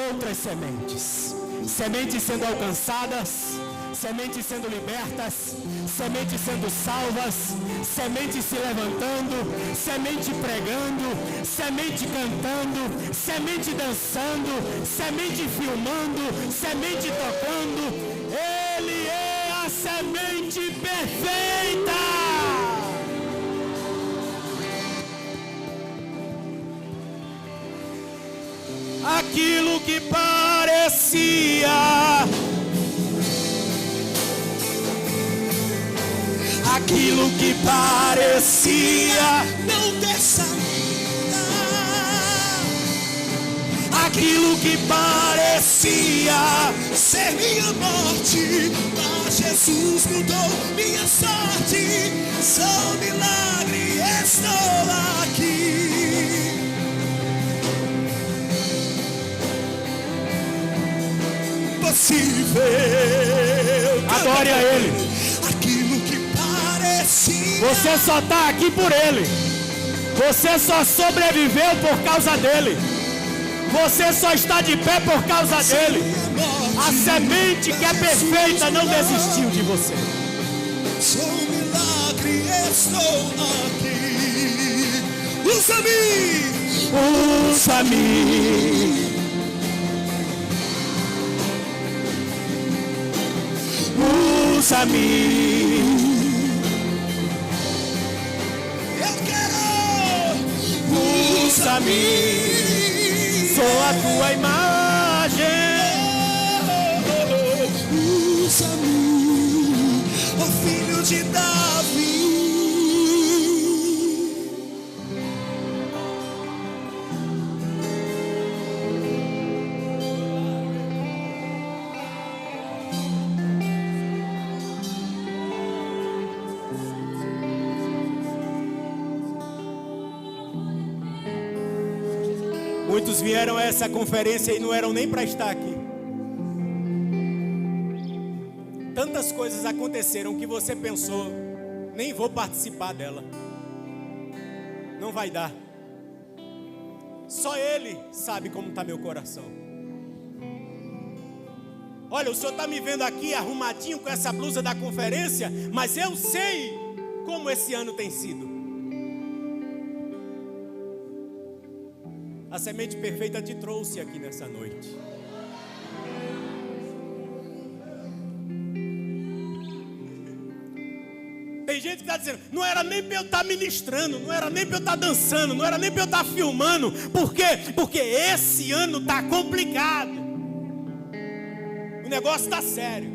Speaker 2: outras sementes, sementes sendo alcançadas, sementes sendo libertas, sementes sendo salvas, sementes se levantando, semente pregando, semente cantando, semente dançando, semente filmando, semente tocando. Ele é a semente perfeita. Aquilo que parecia, aquilo que parecia
Speaker 3: não ter saída,
Speaker 2: aquilo que parecia
Speaker 3: ser minha morte, mas Jesus mudou minha sorte. Sou um milagre, estou aqui. Possível.
Speaker 2: Adore a Ele.
Speaker 3: Aquilo que parecia.
Speaker 2: Você só está aqui por Ele. Você só sobreviveu por causa dele. Você só está de pé por causa dele. A semente que é perfeita não desistiu de você.
Speaker 3: Sou um milagre, estou aqui. Usa-me,
Speaker 2: Usa-me. Usa-me.
Speaker 3: eu quero.
Speaker 2: Usa-me. Sou a tua imagem.
Speaker 3: Usa-me, ó filho de Davi.
Speaker 2: Muitos vieram a essa conferência e não eram nem para estar aqui. Tantas coisas aconteceram que você pensou, nem vou participar dela. Não vai dar. Só Ele sabe como está meu coração. Olha, o senhor está me vendo aqui arrumadinho com essa blusa da conferência, mas eu sei como esse ano tem sido. A semente perfeita te trouxe aqui nessa noite. Tem gente que está dizendo, não era nem para eu estar ministrando, não era nem para eu estar dançando, não era nem para eu estar filmando. Por quê? Porque esse ano está complicado. O negócio está sério.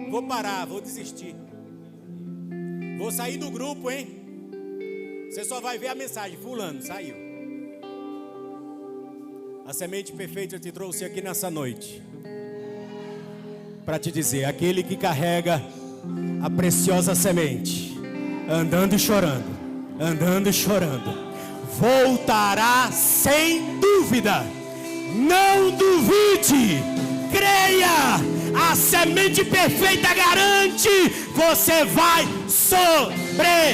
Speaker 2: Vou parar, vou desistir. Vou sair do grupo, hein? Você só vai ver a mensagem, fulano, saiu. A semente perfeita te trouxe aqui nessa noite para te dizer, aquele que carrega a preciosa semente, andando e chorando, voltará sem dúvida. Não duvide, creia, a semente perfeita garante, você vai sobreviver.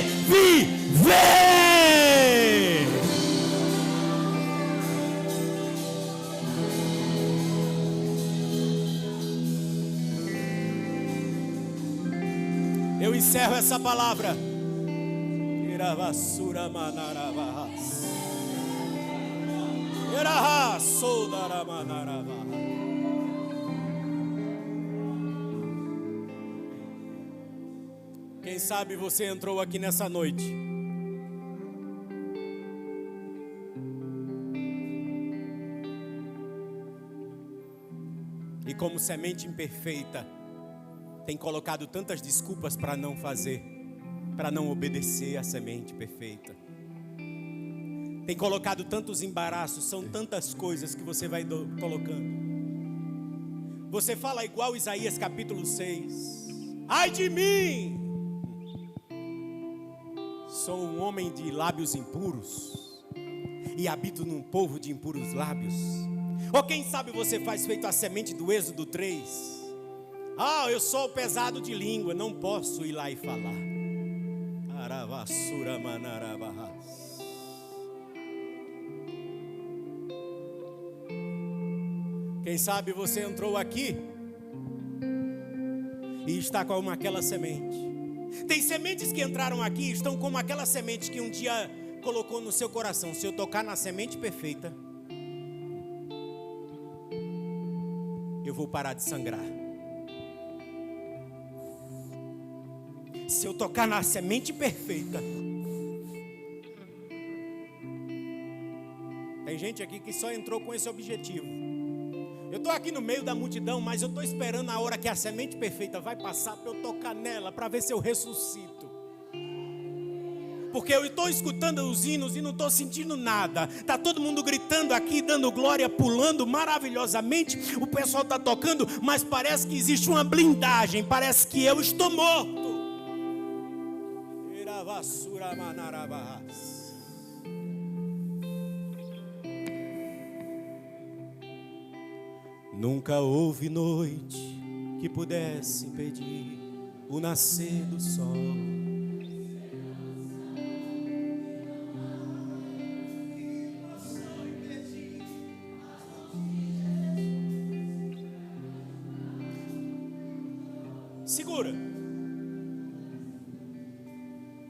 Speaker 2: Eu encerro essa palavra. Iravassura manarabahas. Irahasodaramanarabahas. Quem sabe você entrou aqui nessa noite e como semente imperfeita tem colocado tantas desculpas para não fazer, para não obedecer à semente perfeita. Tem colocado tantos embaraços, são tantas coisas que você vai colocando. Você fala igual Isaías capítulo 6. Ai de mim! Sou um homem de lábios impuros e habito num povo de impuros lábios. Ou quem sabe você faz feito a semente do Êxodo 3. Eu sou pesado de língua, não posso ir lá e falar. Aravassura manarabahas. Quem sabe você entrou aqui e está como aquela semente. Tem sementes que entraram aqui e estão como aquela semente que um dia colocou no seu coração: se eu tocar na semente perfeita, eu vou parar de sangrar. Se eu tocar na semente perfeita. Tem gente aqui que só entrou com esse objetivo. Eu estou aqui no meio da multidão, mas eu estou esperando a hora que a semente perfeita vai passar para eu tocar nela, para ver se eu ressuscito. Porque eu estou escutando os hinos e não estou sentindo nada. Está todo mundo gritando aqui, dando glória, pulando maravilhosamente. O pessoal está tocando, mas parece que existe uma blindagem. Parece que eu estou morto. Iravassura manarabahas. Nunca houve noite que pudesse impedir o nascer do sol. Segura.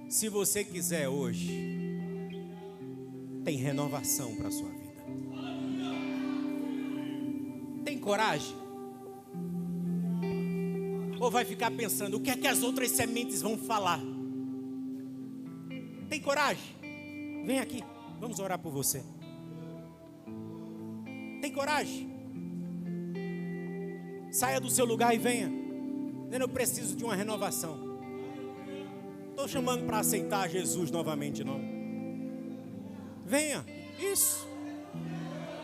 Speaker 2: Se você quiser hoje, tem renovação para a sua vida. Tem coragem? Ou vai ficar pensando, o que é que as outras sementes vão falar? Tem coragem? Vem aqui, vamos orar por você. Tem coragem? Saia do seu lugar e venha. Eu preciso de uma renovação. Estou chamando para aceitar Jesus novamente, não. Venha, isso.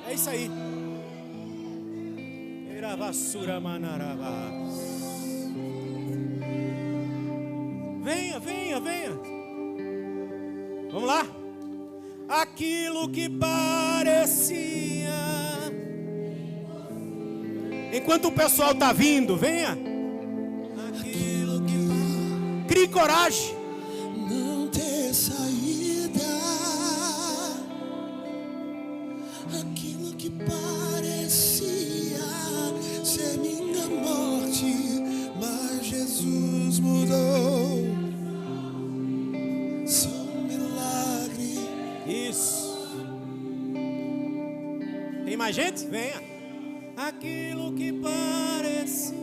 Speaker 2: É isso aí. Iravassura manarabahas. Venha, venha, venha. Vamos lá. Aquilo que parecia. Enquanto o pessoal está vindo, venha. Aquilo que crie coragem.
Speaker 3: Não ter saída. Aquilo que parecia ser minha morte, mas Jesus mudou. Sou um milagre.
Speaker 2: Isso. Tem mais gente? Venha. Aquilo que parecia.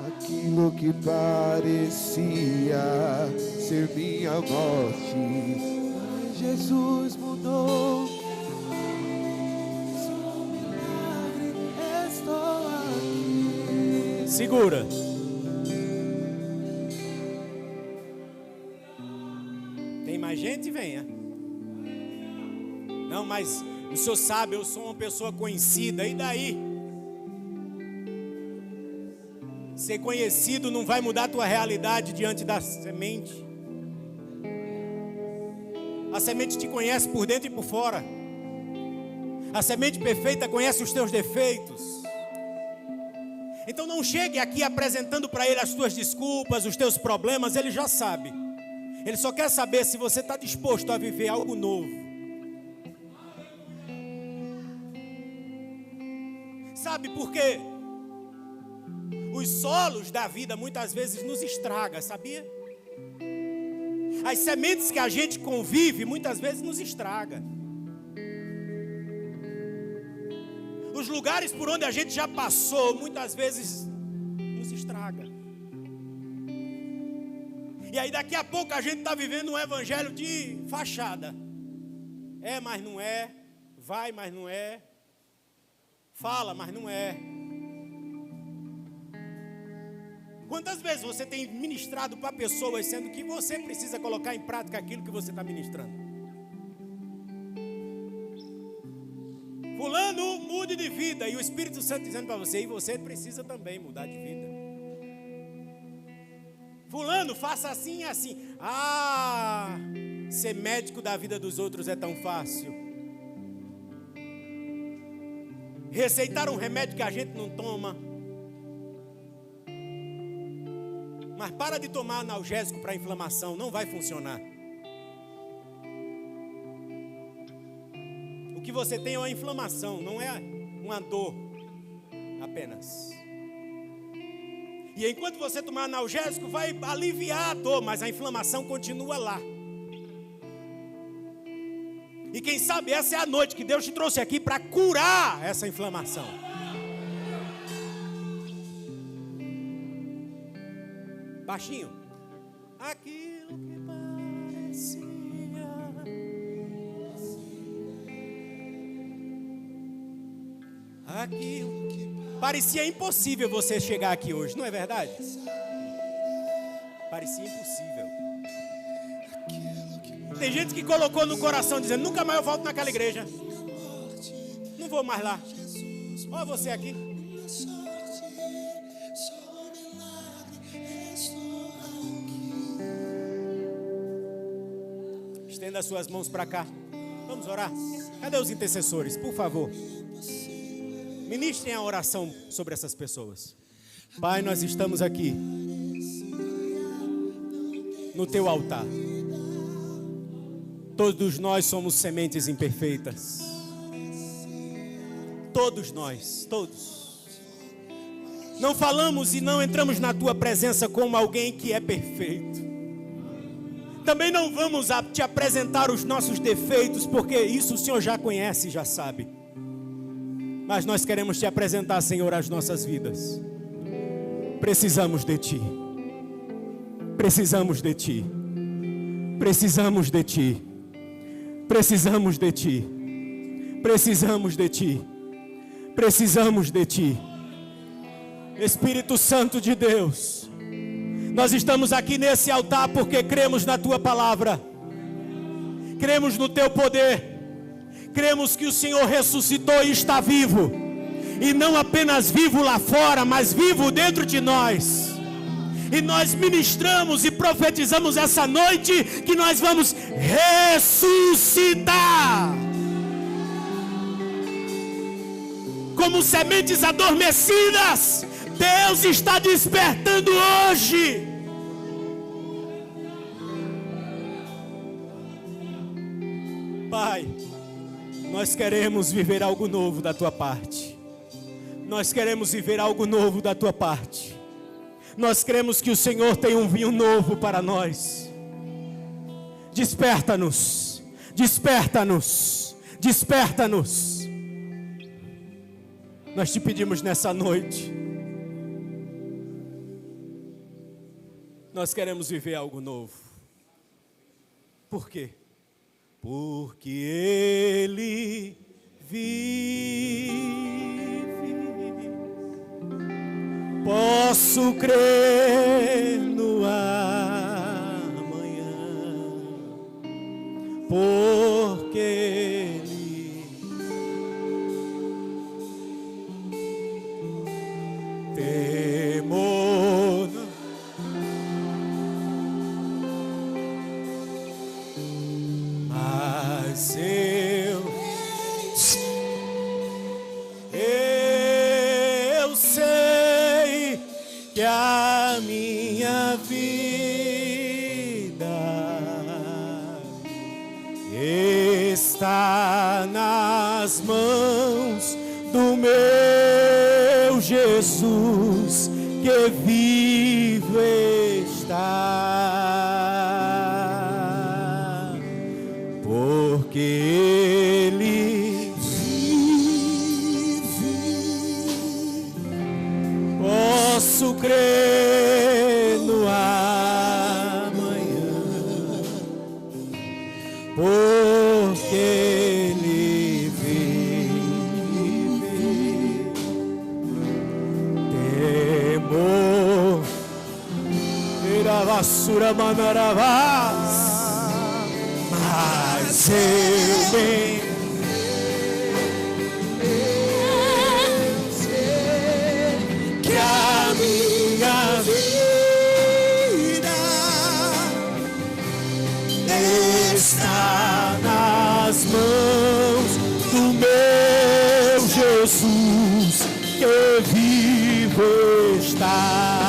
Speaker 1: Aquilo que parecia ser minha morte, mas Jesus mudou. Sou um milagre, estou aqui.
Speaker 2: Segura. Tem mais gente? Venha. Não, mas o senhor sabe, eu sou uma pessoa conhecida. E daí? Ser conhecido não vai mudar a tua realidade diante da semente. A semente te conhece por dentro e por fora. A semente perfeita conhece os teus defeitos. Então não chegue aqui apresentando para ele as tuas desculpas, os teus problemas, ele já sabe. Ele só quer saber se você está disposto a viver algo novo. Sabe por quê? Os solos da vida muitas vezes nos estragam, sabia? As sementes que a gente convive muitas vezes nos estragam. Os lugares por onde a gente já passou muitas vezes nos estraga. E aí daqui a pouco a gente está vivendo um evangelho de fachada. É, mas não é. Vai, mas não é. Fala, mas não é. Quantas vezes você tem ministrado para pessoas sendo que você precisa colocar em prática aquilo que você está ministrando? Fulano, mude de vida. E o Espírito Santo dizendo para você, e você precisa também mudar de vida. Fulano, faça assim e assim. Ah, ser médico da vida dos outros é tão fácil. Receitar um remédio que a gente não toma. Mas para de tomar analgésico para inflamação, não vai funcionar. O que você tem é uma inflamação, não é uma dor apenas. E enquanto você tomar analgésico, vai aliviar a dor, mas a inflamação continua lá. E quem sabe essa é a noite que Deus te trouxe aqui para curar essa inflamação. Baixinho. Aquilo que parecia. Aquilo que parecia impossível você chegar aqui hoje, não é verdade? Parecia impossível. Tem gente que colocou no coração dizendo, nunca mais eu volto naquela igreja. Não vou mais lá. Olha você aqui. Estenda as suas mãos para cá. Vamos orar. Cadê os intercessores? Por favor. Ministrem a oração sobre essas pessoas. Pai, nós estamos aqui no teu altar. Todos nós somos sementes imperfeitas. Todos nós, todos. Não falamos e não entramos na tua presença como alguém que é perfeito. Também não vamos te apresentar os nossos defeitos, porque isso o Senhor já conhece e já sabe. Mas nós queremos te apresentar, Senhor, as nossas vidas. Precisamos de Ti. Precisamos de Ti. Precisamos de Ti. Precisamos de Ti. Precisamos de Ti. Precisamos de Ti. Espírito Santo de Deus, nós estamos aqui nesse altar porque cremos na Tua palavra. Cremos no Teu poder. Cremos que o Senhor ressuscitou e está vivo. E não apenas vivo lá fora, mas vivo dentro de nós. E nós ministramos e profetizamos essa noite que nós vamos ressuscitar. Como sementes adormecidas, Deus está despertando hoje. Pai, nós queremos viver algo novo da Tua parte. Nós queremos viver algo novo da Tua parte. Nós cremos que o Senhor tem um vinho novo para nós. Desperta-nos, desperta-nos, desperta-nos. Nós te pedimos nessa noite. Nós queremos viver algo novo. Por quê? Porque Ele vive. Posso crer no amanhã, porque Ele temor. Mas eu sei que a minha vida nas mãos do meu Jesus, que vivo está, porque Ele vive. Posso crer no amanhã, porque Ele vive. Temor, Iravassura Manaravás, mas eu bem sei que a minha vida está nas mãos do meu Jesus, que vivo está.